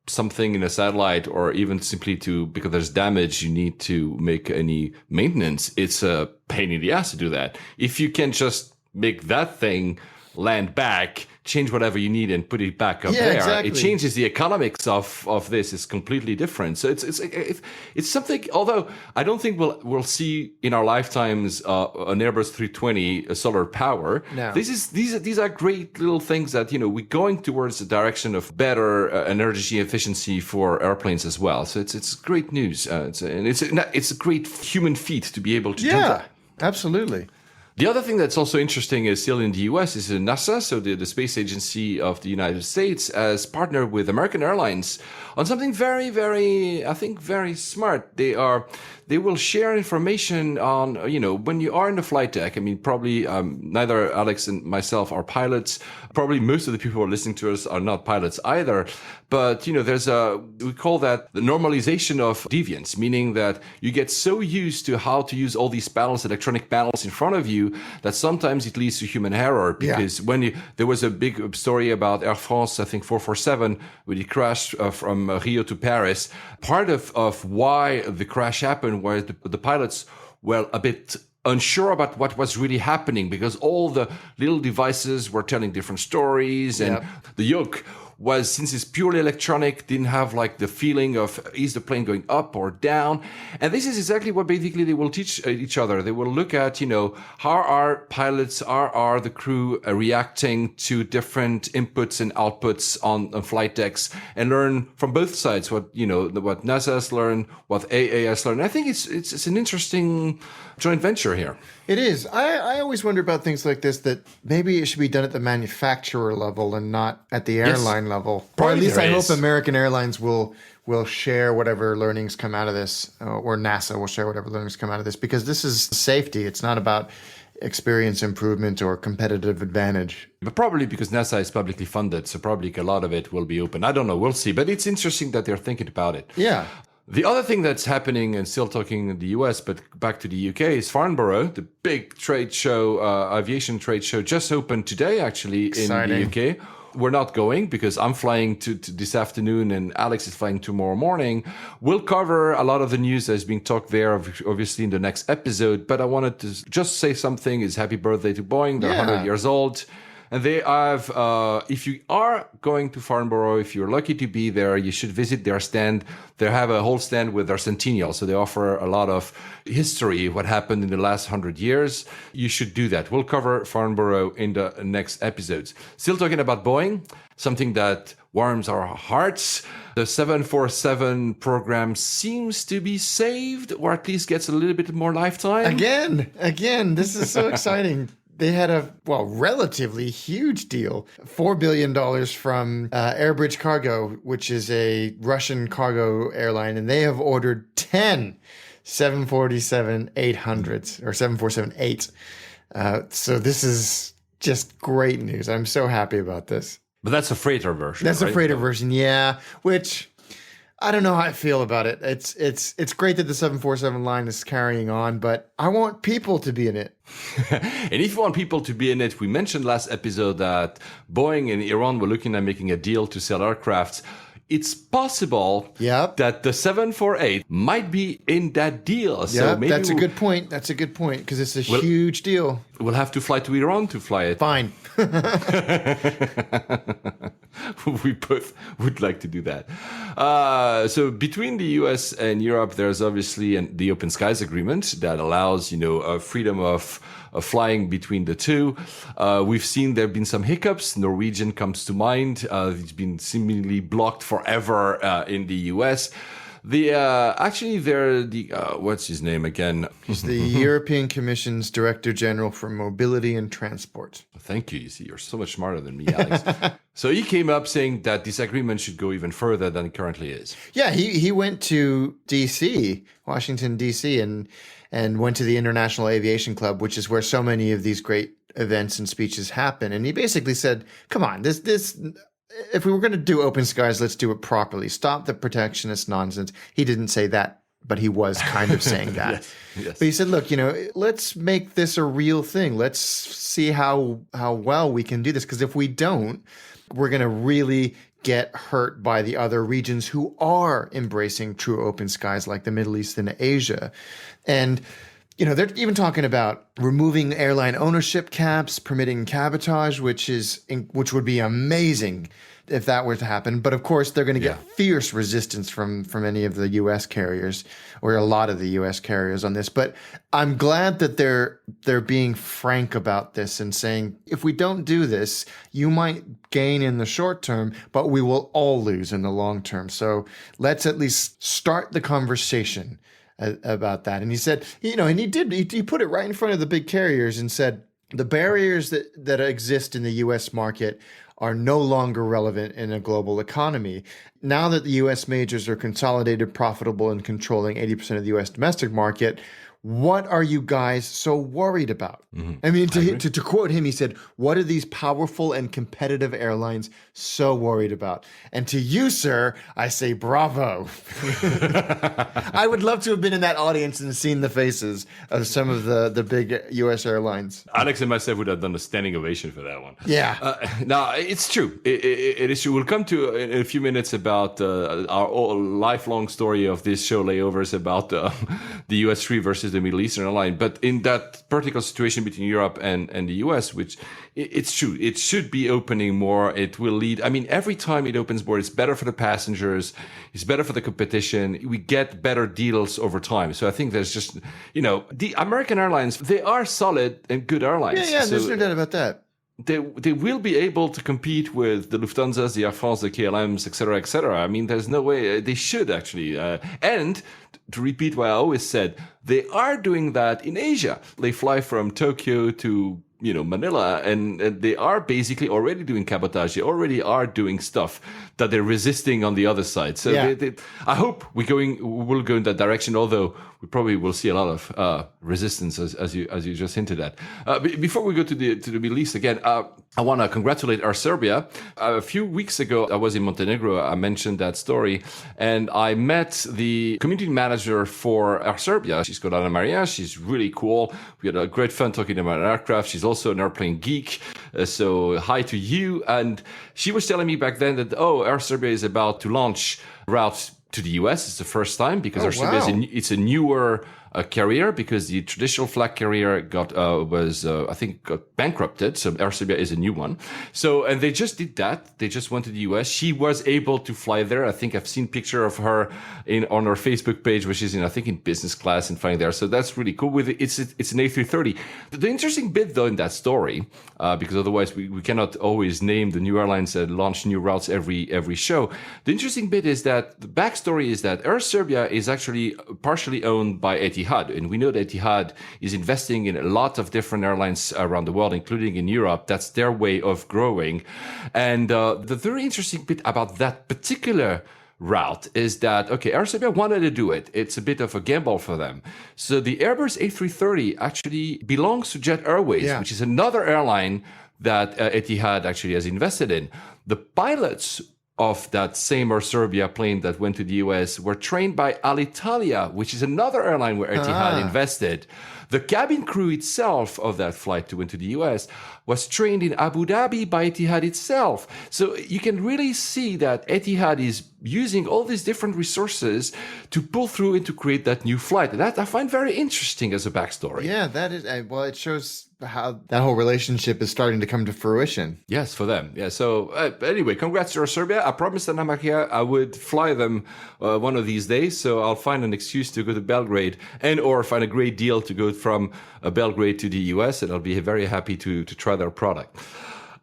something in a satellite, or even simply because there's damage, you need to make any maintenance, it's a pain in the ass to do that. If you can just make that thing land back, change whatever you need and put it back up Yeah, there. exactly. It changes the economics of this is completely different. So it's something. Although I don't think we'll see in our lifetimes an Airbus 320 solar power. No. These are great little things that we're going towards the direction of better energy efficiency for airplanes as well. So it's great news. It's a great human feat to be able to do that. Absolutely. The other thing that's also interesting is still in the US is NASA, so the space agency of the United States, has partnered with American Airlines on something very, very, I think, very smart. They will share information on, when you are in the flight deck. I mean, probably neither Alex and myself are pilots. Probably most of the people who are listening to us are not pilots either. But, we call that the normalization of deviance, meaning that you get so used to how to use all these panels, electronic panels in front of you, that sometimes it leads to human error. Because there was a big story about Air France, I think 447, when it crashed from Rio to Paris. Part of why the crash happened was the pilots were a bit unsure about what was really happening, because all the little devices were telling different stories, and the yoke was, since it's purely electronic, didn't have like the feeling of is the plane going up or down. And this is exactly what basically they will teach each other. They will look at, how are pilots, are the crew reacting to different inputs and outputs on flight decks, and learn from both sides what NASA has learned, what AA has learned. I think it's an interesting joint venture here. It is. I always wonder about things like this, that maybe it should be done at the manufacturer level and not at the airline level. Or at least I hope American Airlines will share whatever learnings come out of this, or NASA will share whatever learnings come out of this, because this is safety. It's not about experience improvement or competitive advantage. But probably because NASA is publicly funded, so probably a lot of it will be open. I don't know. We'll see. But it's interesting that they're thinking about it. Yeah. The other thing that's happening, and still talking in the US, but back to the UK, is Farnborough, the big trade show, aviation trade show, just opened today, actually, Exciting. In the UK. We're not going because I'm flying to this afternoon and Alex is flying tomorrow morning. We'll cover a lot of the news that's being talked there, obviously, in the next episode. But I wanted to just say something. Is happy birthday to Boeing. They're 100 years old. And they have, if you are going to Farnborough, if you're lucky to be there, you should visit their stand. They have a whole stand with their Centennial. So they offer a lot of history, what happened in the last 100 years. You should do that. We'll cover Farnborough in the next episodes. Still talking about Boeing, something that warms our hearts. The 747 program seems to be saved, or at least gets a little bit more lifetime. Again, this is so exciting. They had a, relatively huge deal. $4 billion from Airbridge Cargo, which is a Russian cargo airline, and they have ordered 10 747-800s, or 747-8. So this is just great news. I'm so happy about this. But that's a freighter version. That's right? a freighter version, yeah, which I don't know how I feel about it. It's great that the 747 line is carrying on, but I want people to be in it. And if you want people to be in it, we mentioned last episode that Boeing and Iran were looking at making a deal to sell aircrafts. It's possible that the 748 might be in that deal. So maybe that's a good point. That's a good point, because it's a huge deal. We'll have to fly to Iran to fly it. Fine. We both would like to do that. So between the US and Europe, there's obviously the Open Skies Agreement that allows, freedom of flying between the two. We've seen there have been some hiccups. Norwegian comes to mind. It's been seemingly blocked forever in the US. What's his name again? He's the European Commission's Director General for Mobility and Transport. Thank you. You see, you're so much smarter than me, Alex. So he came up saying that this agreement should go even further than it currently is. Yeah, he went to D.C., Washington, D.C., and went to the International Aviation Club, which is where so many of these great events and speeches happen. And he basically said, come on, this if we were going to do open skies, let's do it properly. Stop the protectionist nonsense. He didn't say that, but he was kind of saying that. Yes. But he said, look, let's make this a real thing. Let's see how well we can do this. Because if we don't, we're going to really get hurt by the other regions who are embracing true open skies, like the Middle East and Asia. And they're even talking about removing airline ownership caps, permitting cabotage, which would be amazing if that were to happen. But of course, they're going to get fierce resistance from any of the U.S. carriers, or a lot of the U.S. carriers on this. But I'm glad that they're being frank about this and saying, if we don't do this, you might gain in the short term, but we will all lose in the long term. So let's at least start the conversation about that. And he said, and he put it right in front of the big carriers and said, the barriers that exist in the U.S. market are no longer relevant in a global economy. Now that the U.S. majors are consolidated, profitable, and controlling 80% of the U.S. domestic market, what are you guys so worried about? I mean, to quote him, he said, what are these powerful and competitive airlines so worried about? And to you, sir, I say bravo. I would love to have been in that audience and seen the faces of some of the big U.S. airlines. Alex and myself would have done a standing ovation for that one. Yeah. No, it's true. It is true. We'll come to in a few minutes about our lifelong story of this show layovers about the U.S. free versus the Middle Eastern airline. But in that particular situation between Europe and the US, which it's true, it should be opening more. It will lead. I mean, every time it opens more, it's better for the passengers. It's better for the competition. We get better deals over time. So I think there's just, the American Airlines, they are solid and good airlines. Yeah, there's no doubt about that. They will be able to compete with the Lufthansas, the Air France, the KLMs, et cetera, et cetera. I mean, there's no way they should actually. And to repeat what I always said, they are doing that in Asia. They fly from Tokyo to Manila, and they are basically already doing cabotage. They already are doing stuff that they're resisting on the other side. So I hope we'll go in that direction, although we probably will see a lot of resistance, as you just hinted at. Before we go to the Middle East again, I want to congratulate Air Serbia. A few weeks ago, I was in Montenegro. I mentioned that story, and I met the community manager for Air Serbia. She's called Ana Maria. She's really cool. We had a great fun talking about aircraft. She's also an airplane geek. So hi to you. And she was telling me back then that, Air Serbia is about to launch routes to the US. It's the first time because Air Serbia it's a newer carrier, because the traditional flag carrier got bankrupted. So Air Serbia is a new one. So, and they just did that. They just went to the US. She was able to fly there. I think I've seen picture of her on her Facebook page, which is in business class and flying there. So that's really cool. It's an A330. The interesting bit though in that story, because otherwise we cannot always name the new airlines that launch new routes every show. The interesting bit is that the backstory is that Air Serbia is actually partially owned by Etihad. And we know that Etihad is investing in a lot of different airlines around the world, including in Europe. That's their way of growing. And the very interesting bit about that particular route is that, Air Serbia wanted to do it. It's a bit of a gamble for them. So the Airbus A330 actually belongs to Jet Airways, which is another airline that Etihad actually has invested in. The pilots of that same Air Serbia plane that went to the US were trained by Alitalia, which is another airline where Etihad invested. The cabin crew itself of that flight to went to the US was trained in Abu Dhabi by Etihad itself. So you can really see that Etihad is using all these different resources to pull through and to create that new flight. That I find very interesting as a backstory. Yeah, that is, it shows how that whole relationship is starting to come to fruition. Yes, for them. Yeah. So anyway, congrats to Air Serbia. I promised Ana Maria I would fly them one of these days. So I'll find an excuse to go to Belgrade or find a great deal to go from Belgrade to the US, and I'll be very happy to try their product.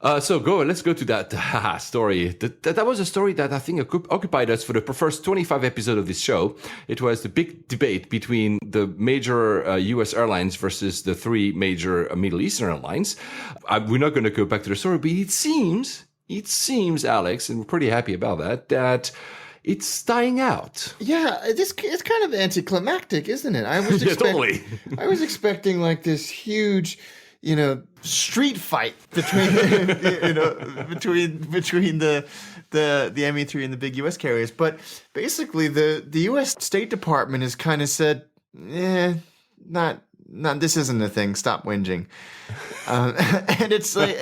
Let's go to that story. That was a story that I think occupied us for the first 25 episodes of this show. It was the big debate between the major US airlines versus the three major Middle Eastern airlines. We're not going to go back to the story, but it seems, Alex, and we're pretty happy about that it's dying out. Yeah, it's kind of anticlimactic, isn't it? I was totally. I was expecting like this huge, street fight between between the ME3 and the big US carriers. But basically the US State Department has kind of said, not this isn't a thing. Stop whinging. And it's like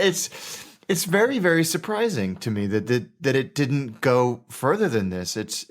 it's very, very surprising to me that it didn't go further than this. It's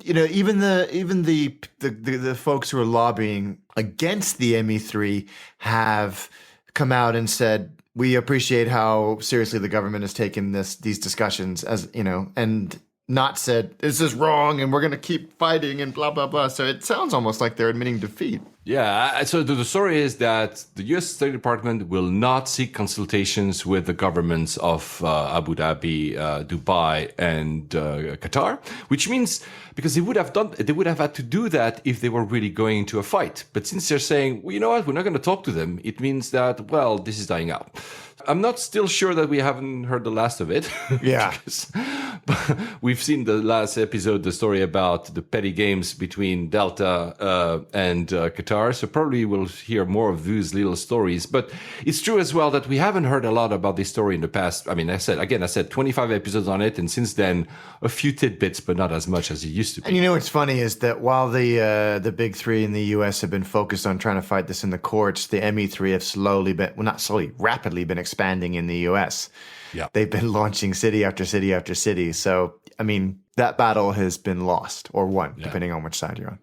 even the folks who are lobbying against the ME3 have come out and said, we appreciate how seriously the government has taken these discussions, as you know, and not said this is wrong and we're going to keep fighting and blah blah blah. So it sounds almost like they're admitting defeat. Yeah, so the story is that the U.S. State Department will not seek consultations with the governments of Abu Dhabi, Dubai, and Qatar, which means because they would have had to do that if they were really going into a fight. But since they're saying, well, you know what, we're not going to talk to them, it means that, well, this is dying out. I'm not still sure that we haven't heard the last of it. Yeah. We've seen the last episode, the story about the petty games between Delta and Qatar. So probably we'll hear more of these little stories. But it's true as well that we haven't heard a lot about this story in the past. I mean, I said 25 episodes on it. And since then, a few tidbits, but not as much as it used to be. And you know what's funny is that while the big three in the U.S. have been focused on trying to fight this in the courts, the ME3 have rapidly been expanding in the U.S. Yeah. They've been launching city after city after city. So, I mean, that battle has been lost or won, depending on which side you're on.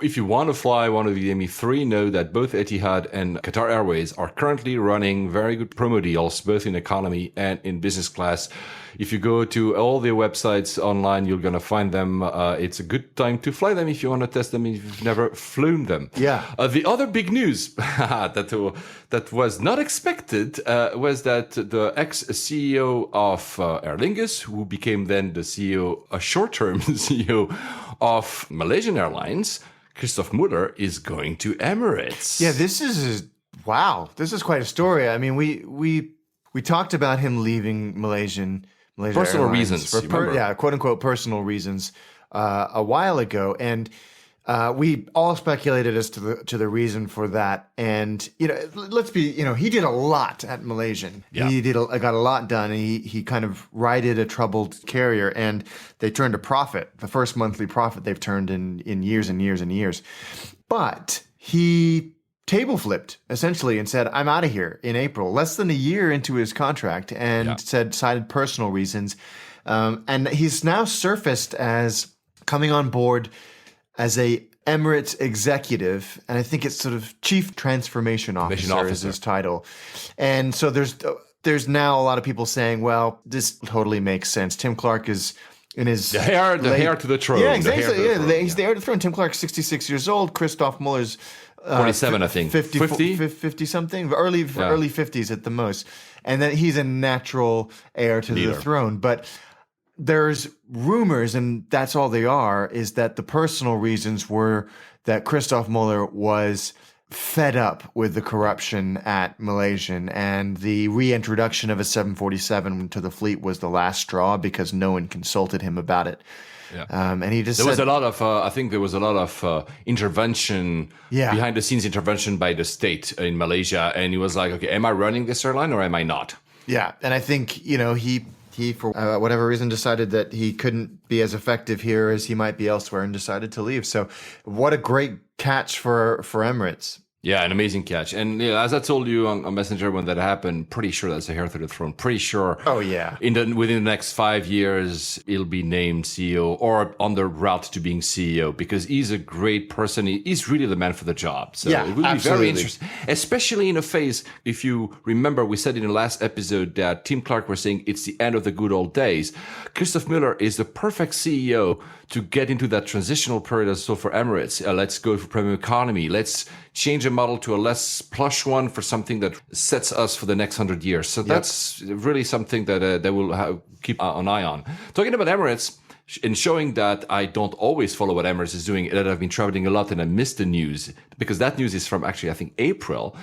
If you want to fly one of the ME3, know that both Etihad and Qatar Airways are currently running very good promo deals, both in economy and in business class. If you go to all their websites online, you're going to find them. It's a good time to fly them if you want to test them if you've never flown them. Yeah. The other big news that was not expected was that the ex-CEO of Aer Lingus, who became then the CEO, a short-term CEO of Malaysian Airlines, Christoph Muller, is going to Emirates. Yeah, this is quite a story. I mean, we talked about him leaving Malaysia personal Airlines reasons, for quote unquote personal reasons a while ago, and we all speculated as to the reason for that. And let's be, he did a lot at Malaysian. Yeah. He got a lot done. And he kind of righted a troubled carrier, and they turned a profit, the first monthly profit they've turned in years and years and years. But he table flipped essentially and said, I'm out of here in April, less than a year into his contract, and cited personal reasons. And he's now surfaced as coming on board as a Emirates executive, and I think it's sort of chief transformation officer is his title. And so there's now a lot of people saying, well, this totally makes sense. Tim Clark is in his the heir to the throne. Yeah, exactly. He's the heir to the throne. Tim Clark's 66 years old. Christoph Muller's 47, I think. 50 something, early 50s at the most. And then he's a natural heir to the throne. But there's rumors, and that's all they are, is that the personal reasons were that Christoph Muller was fed up with the corruption at Malaysian, and the reintroduction of a 747 to the fleet was the last straw because no one consulted him about it. Yeah. And he just was a lot of, I think there was a lot of intervention, behind the scenes intervention by the state in Malaysia. And he was like, okay, am I running this airline or am I not? Yeah. And I think, he for whatever reason decided that he couldn't be as effective here as he might be elsewhere and decided to leave. So what a great catch for Emirates. Yeah, an amazing catch. And as I told you on Messenger when that happened, pretty sure that's a heir to the throne. Pretty sure. Oh, yeah. Within the next 5 years, he'll be named CEO or on the route to being CEO because he's a great person. He's really the man for the job. So it will be very interesting, especially in a phase. If you remember, we said in the last episode that Tim Clark was saying it's the end of the good old days. Christoph Muller is the perfect CEO to get into that transitional period as well for Emirates. Let's go for premium economy. Let's change a model to a less plush one for something that sets us for the next 100 years. So that's really something that they will keep an eye on. Talking about Emirates, and showing that I don't always follow what Emirates is doing, that I've been traveling a lot and I missed the news, because that news is from actually, I think, April.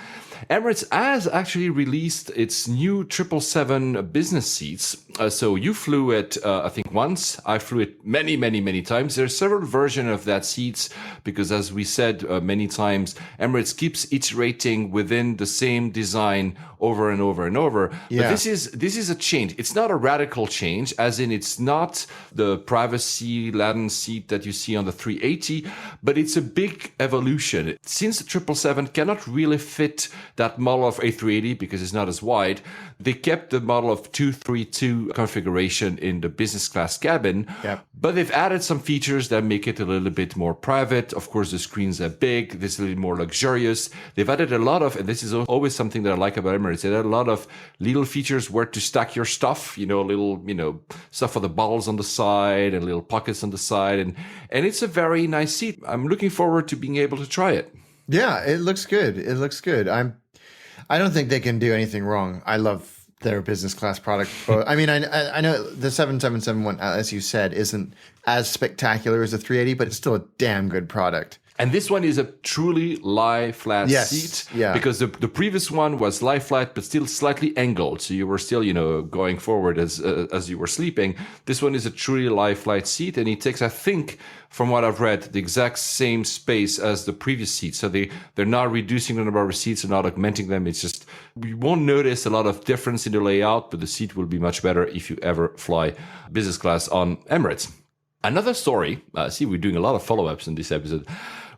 Emirates has actually released its new 777 business seats. So you flew it, I think, once. I flew it many, many, many times. There are several versions of that seats because, as we said many times, Emirates keeps iterating within the same design over and over and over. Yeah. But this is a change. It's not a radical change, as in it's not the privacy laden seat that you see on the 380, but it's a big evolution. since the 777 cannot really fit that model of A380 because it's not as wide, they kept the model of 232 configuration in the business class cabin. Yep. But they've added some features that make it a little bit more private. Of course, the screens are big. This is a little more luxurious. They've added a lot of, and this is always something that I like about Emirates, they added a lot of little features where to stack your stuff, little, stuff for the bottles on the side and little pockets on the side. And it's a very nice seat. I'm looking forward to being able to try it. Yeah, it looks good. I don't think they can do anything wrong. I love their business class product. But I mean, I know the 777 one, as you said, isn't as spectacular as the 380, but it's still a damn good product. And this one is a truly lie flat seat. Yeah. Because the previous one was lie flat, but still slightly angled. So you were still, going forward as you were sleeping. This one is a truly lie flat seat. And it takes, I think, from what I've read, the exact same space as the previous seat. So they're not reducing the number of seats, they're not augmenting them. It's just, you won't notice a lot of difference in the layout, but the seat will be much better if you ever fly business class on Emirates. Another story, we're doing a lot of follow-ups in this episode.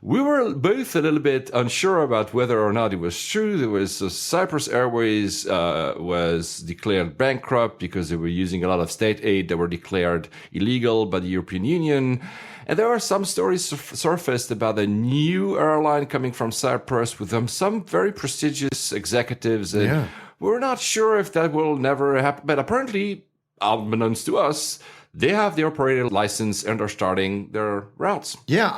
We were both a little bit unsure about whether or not it was true. There was Cyprus Airways was declared bankrupt because they were using a lot of state aid that were declared illegal by the European Union. And there are some stories surfaced about a new airline coming from Cyprus with some very prestigious executives. And we're not sure if that will never happen. But apparently, unbeknownst to us, they have the operator license and are starting their routes. Yeah,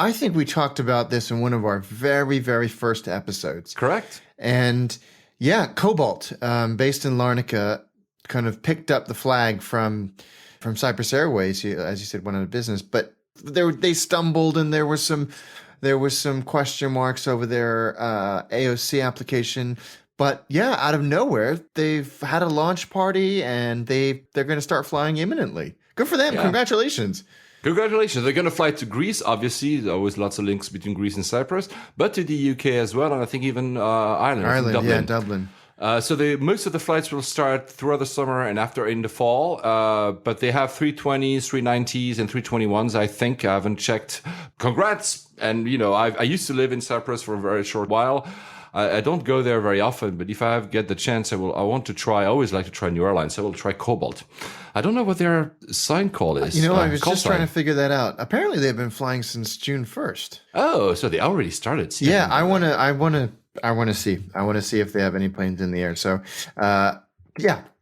I think we talked about this in one of our very, very first episodes. Correct. And yeah, Cobalt, based in Larnaca, kind of picked up the flag from Cyprus Airways, as you said, went out of business. But they stumbled, and there was some question marks over their AOC application. But yeah, out of nowhere, they've had a launch party, and they're going to start flying imminently. Good for them! Yeah. Congratulations. Congratulations. They're going to fly to Greece, obviously. There's always lots of links between Greece and Cyprus, but to the UK as well, and I think even Ireland, Dublin. Yeah, Dublin. So most of the flights will start throughout the summer and after in the fall, but they have 320s, 390s, and 321s, I think. I haven't checked. Congrats! And, I used to live in Cyprus for a very short while. I don't go there very often, but if I get the chance, I want to try. I always like to try new airlines. I will try Cobalt. I don't know what their sign call is. I was just trying to figure that out. Apparently, they've been flying since June 1st. Oh, so they already started. Yeah, I want to see. I want to see if they have any planes in the air. So,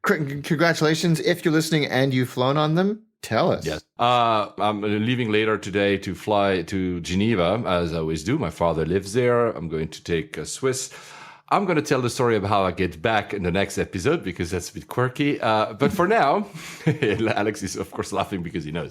congratulations. If you're listening and you've flown on them, tell us. Yes. I'm leaving later today to fly to Geneva, as I always do. My father lives there. I'm going to take a Swiss. I'm going to tell the story of how I get back in the next episode because that's a bit quirky. But for now, Alex is, of course, laughing because he knows.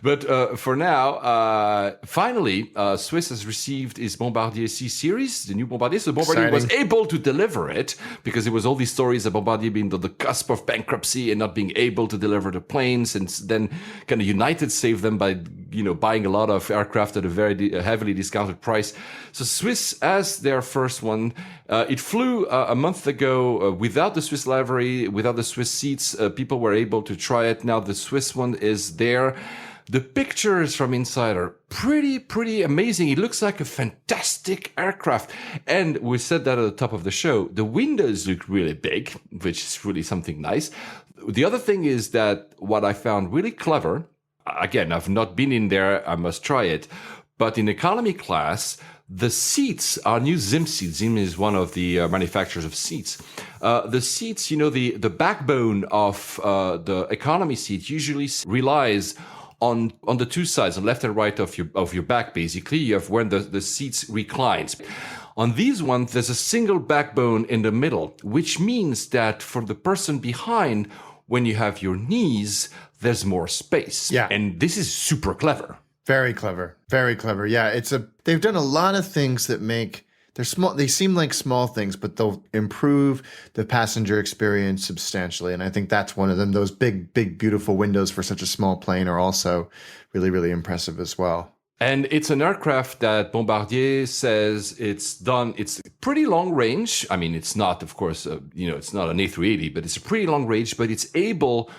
But for now, finally, Swiss has received his Bombardier C Series, the new Bombardier. So Bombardier was able to deliver it because there was all these stories of Bombardier being on the cusp of bankruptcy and not being able to deliver the planes. And then kind of United saved them by, buying a lot of aircraft at a very heavily discounted price. So Swiss, as their first one, it flew a month ago without the Swiss livery, without the Swiss seats. People were able to try it. Now the Swiss one is there. The pictures from inside are pretty amazing. It looks like a fantastic aircraft. And we said that at the top of the show. The windows look really big, which is really something nice. The other thing is that what I found really clever, again, I've not been in there, I must try it, but in economy class, the seats are new Zim seats. Zim is one of the manufacturers of seats. The seats, the backbone of the economy seat usually relies on the two sides, on left and right of your back, basically. You have when the seats reclines. On these ones, there's a single backbone in the middle, which means that for the person behind, when you have your knees, there's more space. Yeah. And this is super clever. Very clever. Very clever. Yeah, they've done a lot of things that they're small. They seem like small things, but they'll improve the passenger experience substantially. And I think that's one of them. Those big, beautiful windows for such a small plane are also really, really impressive as well. And it's an aircraft that Bombardier says it's pretty long range. I mean, it's not, of course, it's not an A380, but it's a pretty long range, but it's able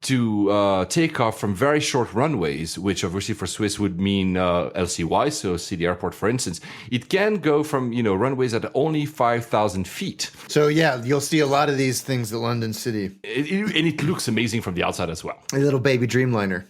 to take off from very short runways, which obviously for Swiss would mean LCY, so City Airport, for instance. It can go from, runways at only 5,000 feet. So, yeah, you'll see a lot of these things at London City. And it looks amazing from the outside as well. A little baby Dreamliner.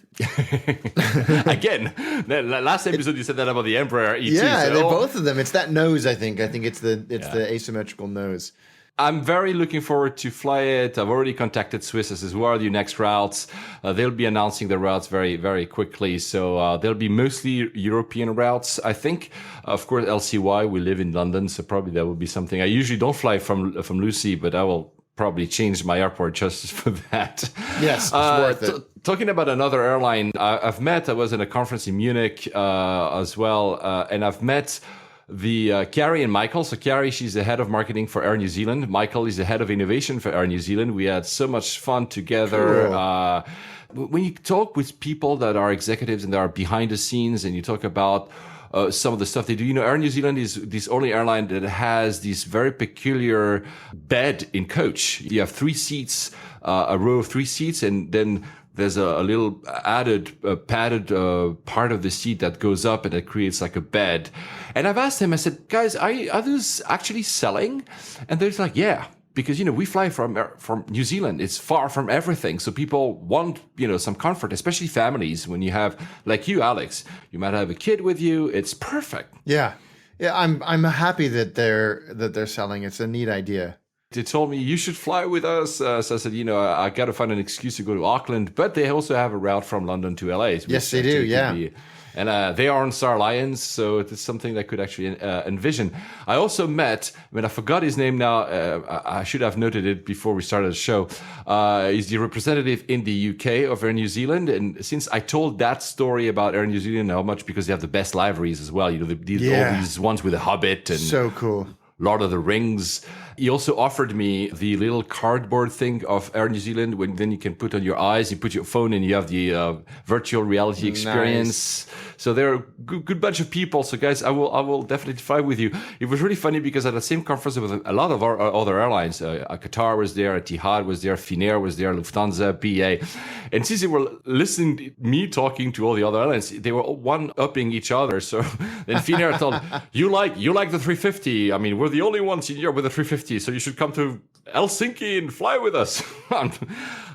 Again, last episode you said that about the Embraer E2. Yeah, so, they're both of them. It's that nose, I think. I think it's the asymmetrical nose. I'm very looking forward to fly it. I've already contacted Swiss as well. What are your next routes? They'll be announcing the routes very, very quickly. So they'll be mostly European routes, I think. Of course, LCY, we live in London, so probably that will be something. I usually don't fly from Lucy, but I will probably change my airport just for that. Yes, it's worth it. Talking about another airline, I was in a conference in Munich as well, and I've met Carrie and Michael. So Carrie, she's the head of marketing for Air New Zealand. Michael is the head of innovation for Air New Zealand. We had so much fun together. Cool. When you talk with people that are executives and that are behind the scenes and you talk about some of the stuff they do, Air New Zealand is this only airline that has this very peculiar bed in coach. You have 3 seats, a row of 3 seats, and then there's a little added padded part of the seat that goes up and it creates like a bed. And I've asked him, I said, guys, are those actually selling? And they're like, yeah, because, we fly from New Zealand. It's far from everything. So people want, some comfort, especially families. When you have, like you, Alex, you might have a kid with you. It's perfect. Yeah. Yeah. I'm happy that they're selling. It's a neat idea. They told me, you should fly with us. So I said, I got to find an excuse to go to Auckland. But they also have a route from London to LA. Yes, they do, yeah. And they are on Star Alliance, so it's something that could actually envision. I also met, I forgot his name now. I should have noted it before we started the show. He's the representative in the UK of Air New Zealand. And since I told that story about Air New Zealand, how much, because they have the best liveries as well. All these ones with a Hobbit. And so cool. Lord of the Rings. He also offered me the little cardboard thing of Air New Zealand, when then you can put on your eyes, you put your phone and you have the virtual reality experience. Nice. So they're a good bunch of people. So guys, I will definitely fly with you. It was really funny because at the same conference with a lot of our other airlines, Qatar was there, Etihad was there, Finnair was there, Lufthansa, BA. And since they were listening to me talking to all the other airlines, they were one-upping each other. So then Finnair told, you like the 350. We're the only ones in Europe with a 350, so you should come to Helsinki and fly with us.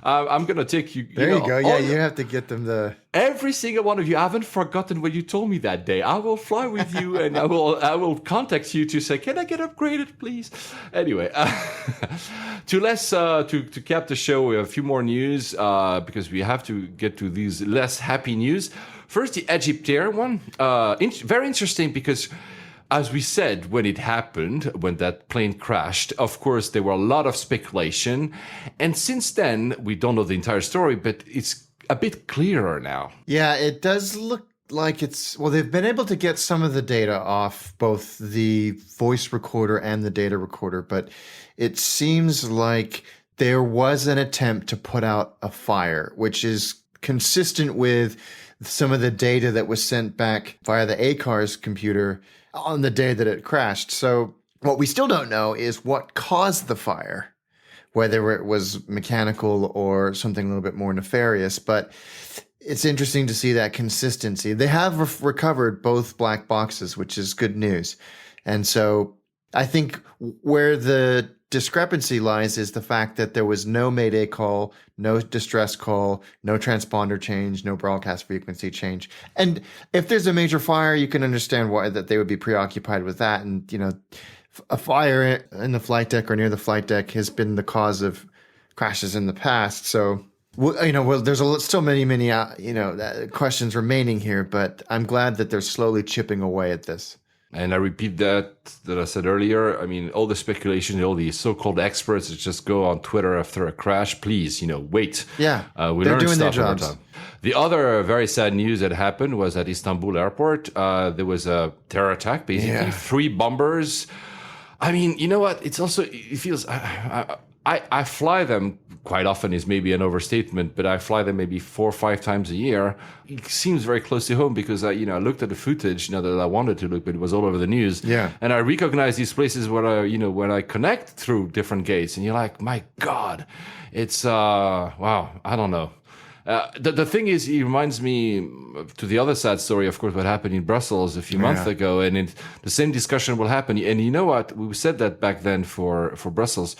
I'm going to take you. There you go. Yeah, you have to get them every single one of you. I haven't forgotten what you told me that day. I will fly with you, and I will contact you to say, can I get upgraded, please? Anyway, to cap the show, we have a few more news because we have to get to these less happy news. First, the Egyptair one. Very interesting because, as we said, when it happened, when that plane crashed, of course, there were a lot of speculation. And since then, we don't know the entire story, but it's a bit clearer now. Yeah, it does look like they've been able to get some of the data off both the voice recorder and the data recorder, but it seems like there was an attempt to put out a fire, which is consistent with some of the data that was sent back via the ACARS computer on the day that it crashed. So what we still don't know is what caused the fire, whether it was mechanical or something a little bit more nefarious. But it's interesting to see that consistency. They have recovered both black boxes, which is good news. And so I think where the discrepancy lies is the fact that there was no Mayday call, no distress call, no transponder change, no broadcast frequency change. And if there's a major fire, you can understand why that they would be preoccupied with that. And, a fire in the flight deck or near the flight deck has been the cause of crashes in the past. So, there's still many, questions remaining here, but I'm glad that they're slowly chipping away at this. And I repeat that I said earlier. All the speculation, all the so-called experts that just go on Twitter after a crash, please, wait. Yeah, we they're learn doing their stuff over jobs. time. The other very sad news that happened was at Istanbul airport. There was a terror attack, basically. Yeah. 3 bombers. You know what? It feels... I fly them quite often is maybe an overstatement, but I fly them maybe 4 or 5 times a year. It seems very close to home because I looked at the footage, that I wanted to look, but it was all over the news. Yeah. And I recognize these places where when I connect through different gates, and you're like, my God, it's wow, I don't know. The thing is, it reminds me to the other sad story, of course, what happened in Brussels a few months ago, and the same discussion will happen. And you know what? We said that back then for Brussels.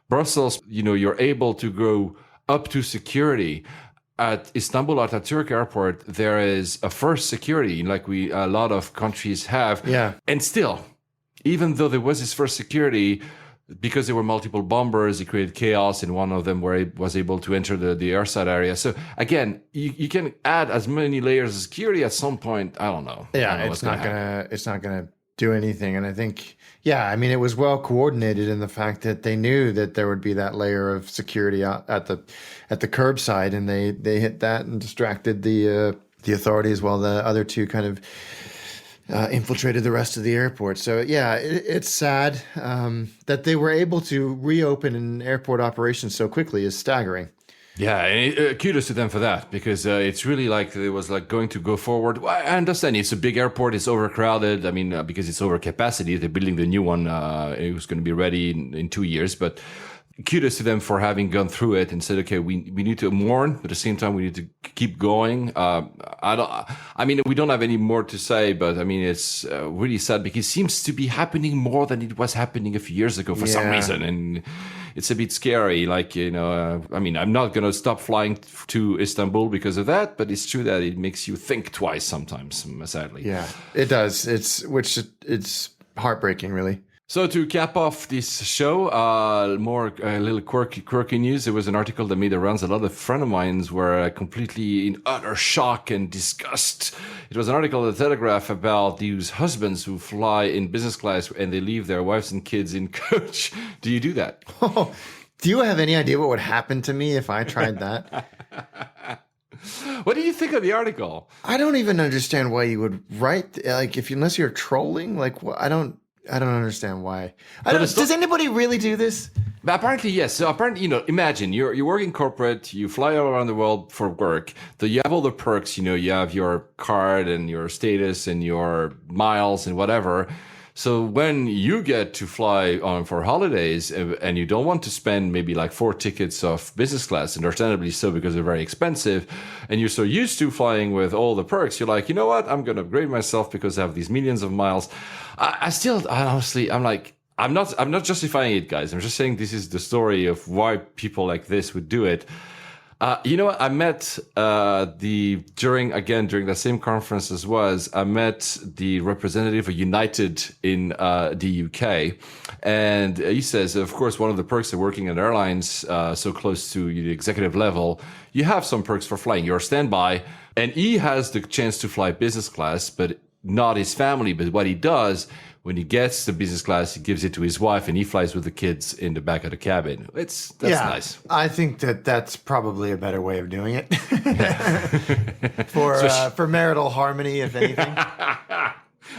Brussels, you're able to go up to security. At Istanbul Ataturk Airport, there is a first security, like a lot of countries have. Yeah. And still, even though there was this first security, because there were multiple bombers, it created chaos, and one of them was able to enter the airside area. So again, you can add as many layers of security at some point. I don't know. Yeah, it's not gonna do anything. And I think, it was well coordinated in the fact that they knew that there would be that layer of security out at the curbside, and they hit that and distracted the authorities while the other two kind of infiltrated the rest of the airport. So it's sad that they were able to reopen an airport operation so quickly is staggering. Yeah, and kudos to them for that, because it's really like it was like going to go forward. Well, I understand it's a big airport, it's overcrowded. I mean, because it's over capacity, they're building the new one. It was going to be ready in 2 years, but kudos to them for having gone through it and said, okay, we need to mourn, but at the same time, we need to keep going. We don't have any more to say, but I mean, it's really sad because it seems to be happening more than it was happening a few years ago for some reason. And it's a bit scary. Like, I'm not going to stop flying to Istanbul because of that, but it's true that it makes you think twice sometimes, sadly. Yeah, it does. It's heartbreaking, really. So to cap off this show, a little quirky news. There was an article that made the rounds. A lot of friends of mine were completely in utter shock and disgust. It was an article in the Telegraph about these husbands who fly in business class and they leave their wives and kids in coach. Do you do that? Oh, do you have any idea what would happen to me if I tried that? What do you think of the article? I don't even understand why you would write, unless you're trolling. I don't understand why. Does anybody really do this? But apparently, yes. So apparently, imagine you're working corporate, you fly all around the world for work. So you have all the perks, you have your card and your status and your miles and whatever. So when you get to fly on for holidays and you don't want to spend maybe like 4 tickets of business class, understandably so because they're very expensive, and you're so used to flying with all the perks, you're like, you know what? I'm going to upgrade myself because I have these millions of miles. I'm not justifying it, guys. I'm just saying this is the story of why people like this would do it. You know what? I met during that same conference I met the representative of United in the UK, and he says, of course, one of the perks of working at airlines so close to the executive level, you have some perks for flying. You're standby, and he has the chance to fly business class, but not his family. But what he does, when he gets the business class, he gives it to his wife, and he flies with the kids in the back of the cabin. That's nice. I think that's probably a better way of doing it for marital harmony, if anything.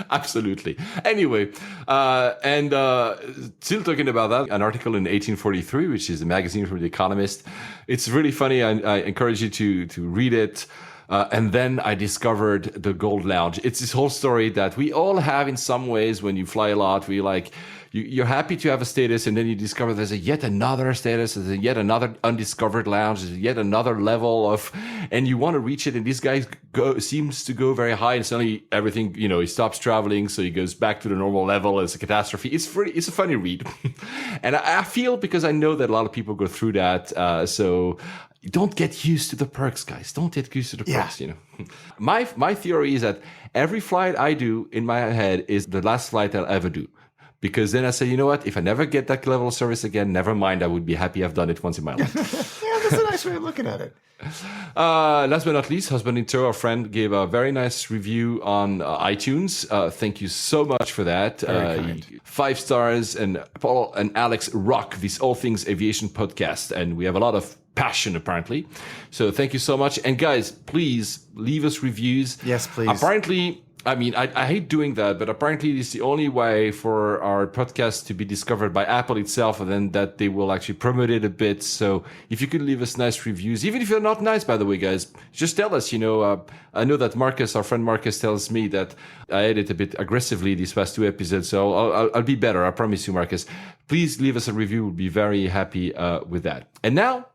Absolutely. Anyway, still talking about that, an article in 1843, which is a magazine from The Economist. It's really funny. I encourage you to read it. And then I discovered the Gold Lounge. It's this whole story that we all have in some ways when you fly a lot. You're happy to have a status, and then you discover there's yet another status, there's yet another undiscovered lounge, there's yet another level of, and you want to reach it. And this guy seems to go very high, and suddenly everything, he stops traveling, so he goes back to the normal level. It's a catastrophe. It's a funny read, and I feel, because I know that a lot of people go through that, so. Don't get used to the perks, guys. Don't get used to the perks, My theory is that every flight I do in my head is the last flight I'll ever do. Because then I say, you know what? If I never get that level of service again, never mind. I would be happy I've done it once in my life. That's a nice way of looking at it. Last but not least, Husband in Tow, our friend, gave a very nice review on iTunes. Thank you so much for that. 5 stars, and Paul and Alex rock this All Things Aviation podcast. And we have a lot of passion, apparently. So thank you so much. And guys, please leave us reviews. Yes, please. Apparently, I hate doing that, but apparently it's the only way for our podcast to be discovered by Apple itself, and then that they will actually promote it a bit. So if you could leave us nice reviews, even if you're not nice, by the way, guys, just tell us, I know that Marcus, our friend Marcus, tells me that I edit a bit aggressively these past 2 episodes, so I'll be better. I promise you, Marcus. Please leave us a review. We'll be very happy with that. And now,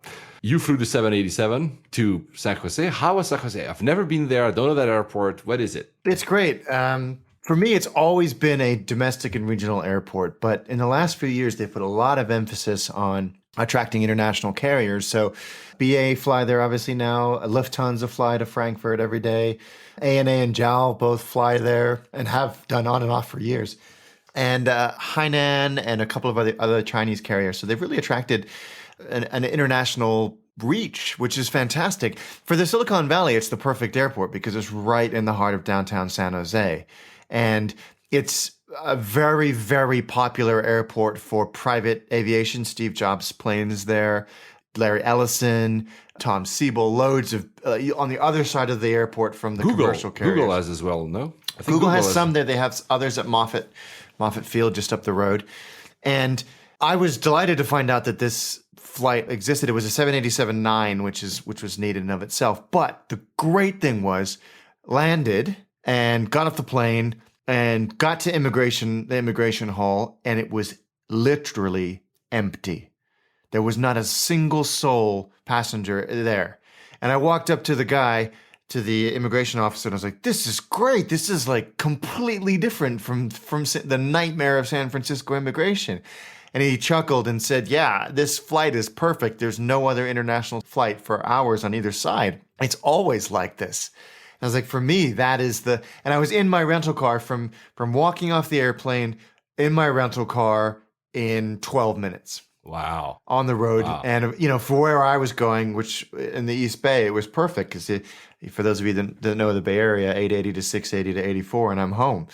you flew the 787 to San Jose. How was San Jose? I've never been there. I don't know that airport. What is it? It's great. For me, it's always been a domestic and regional airport. But in the last few years, they've put a lot of emphasis on attracting international carriers. So BA fly there obviously now. Lufthansa fly to Frankfurt every day. ANA and JAL both fly there and have done on and off for years. And Hainan and a couple of other Chinese carriers. So they've really attracted an international reach, which is fantastic. For the Silicon Valley, it's the perfect airport because it's right in the heart of downtown San Jose. And it's a very, very popular airport for private aviation. Steve Jobs' planes there, Larry Ellison, Tom Siebel, loads of, on the other side of the airport from the commercial carriers. Google has as well, no? I think Google has some there. They have others at Moffett Field just up the road. And I was delighted to find out that this flight existed. It was a 787-9, which was neat in and of itself. But the great thing was landed and got off the plane and got to the immigration hall, and it was literally empty. There was not a single soul passenger there. And I walked up to the immigration officer, and I was like, this is great. This is like completely different from the nightmare of San Francisco immigration. And he chuckled and said, yeah, this flight is perfect. There's no other international flight for hours on either side. It's always like this. And I was like, for me, that is and I was in my rental car from walking off the airplane in my rental car in 12 minutes. Wow. On the road. Wow. And, for where I was going, which in the East Bay, it was perfect because for those of you that don't know the Bay Area, 880 to 680 to 84, and I'm home.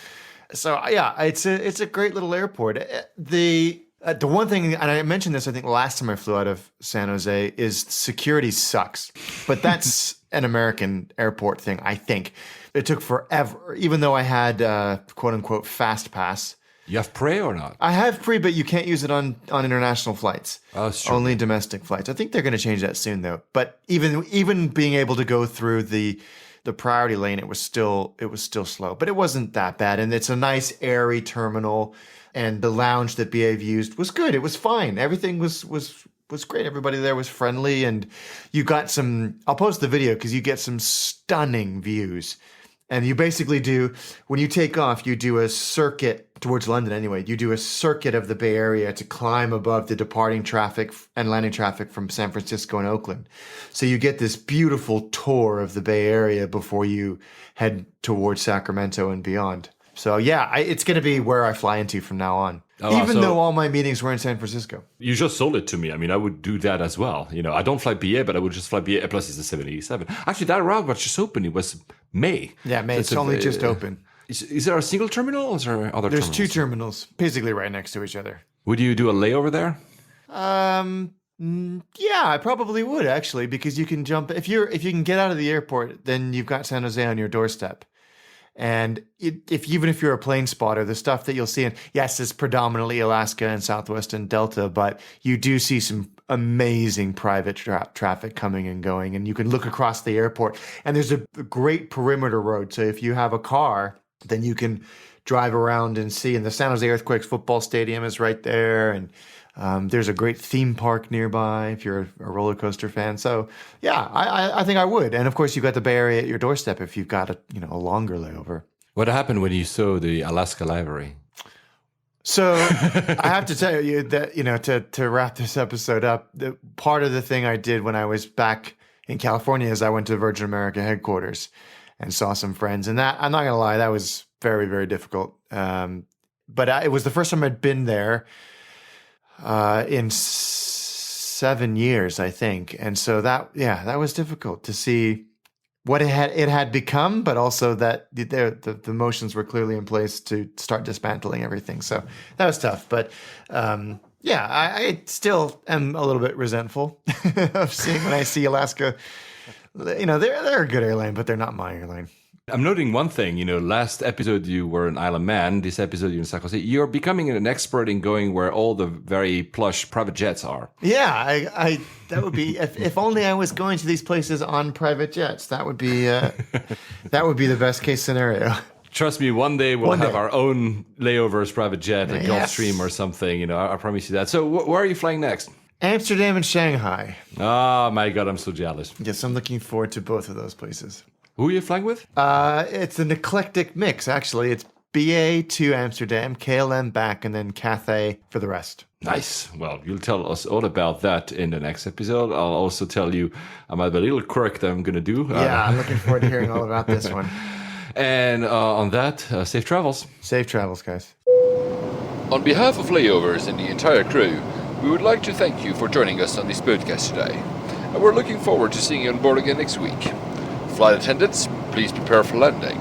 So, yeah, it's a great little airport. The one thing, and I mentioned this, I think last time I flew out of San Jose, is security sucks. But that's an American airport thing, I think. It took forever, even though I had quote unquote fast pass. You have Pre or not? I have Pre, but you can't use it on international flights. Oh, that's true. Only domestic flights. I think they're going to change that soon, though. But even being able to go through the priority lane, it was still slow. But it wasn't that bad, and it's a nice airy terminal. And the lounge that BA used was good. It was fine. Everything was great. Everybody there was friendly, and you got some. I'll post the video because you get some stunning views. And you basically when you take off, you do a circuit towards London anyway. You do a circuit of the Bay Area to climb above the departing traffic and landing traffic from San Francisco and Oakland. So you get this beautiful tour of the Bay Area before you head towards Sacramento and beyond. So yeah, it's going to be where I fly into from now on. Oh, even though all my meetings were in San Francisco. You just sold it to me. I mean, I would do that as well. I don't fly BA, but I would just fly BA. Plus, it's a 787. Actually, that route was just open. It was May. Yeah, May. It's only just open. Is there a single terminal or is there other There's terminals? two terminals, basically right next to each other. Would you do a layover there? Yeah, I probably would actually, because you can jump. If you can get out of the airport, then you've got San Jose on your doorstep. And even if you're a plane spotter, the stuff that you'll see, and yes, it's predominantly Alaska and Southwest and Delta, but you do see some amazing private traffic coming and going, and you can look across the airport. And there's a great perimeter road, so if you have a car, then you can drive around and see. And the San Jose Earthquakes football stadium is right there, and there's a great theme park nearby if you're a roller coaster fan. So yeah, I think I would. And of course, you've got the Bay Area at your doorstep if you've got a longer layover. What happened when you saw the Alaska livery? So I have to tell you that, to wrap this episode up, part of the thing I did when I was back in California is I went to Virgin America headquarters and saw some friends. And that, I'm not going to lie, that was very, very difficult. But it was the first time I'd been there in 7 years, I think. And so that was difficult to see what it had become, but also that the motions were clearly in place to start dismantling everything. So that was tough. But I still am a little bit resentful of seeing when I see Alaska. They're a good airline, but they're not my airline. I'm noting one thing, last episode you were an island man, this episode you're in San Jose. You're becoming an expert in going where all the very plush private jets are. Yeah, I that would be, if only I was going to these places on private jets, that would be the best case scenario. Trust me, one day we'll have our own layovers private jet, a Gulfstream or something. You know, I promise you that. So where are you flying next? Amsterdam and Shanghai. Oh my God, I'm so jealous. Yes, I'm looking forward to both of those places. Who are you flying with? It's an eclectic mix, actually. It's BA to Amsterdam, KLM back, and then Cathay for the rest. Nice. Well, you'll tell us all about that in the next episode. I'll also tell you about the little quirk that I'm going to do. Yeah, I'm looking forward to hearing all about this one. And on that, safe travels. Safe travels, guys. On behalf of Layovers and the entire crew, we would like to thank you for joining us on this podcast today. And we're looking forward to seeing you on board again next week. Flight attendants, please prepare for landing.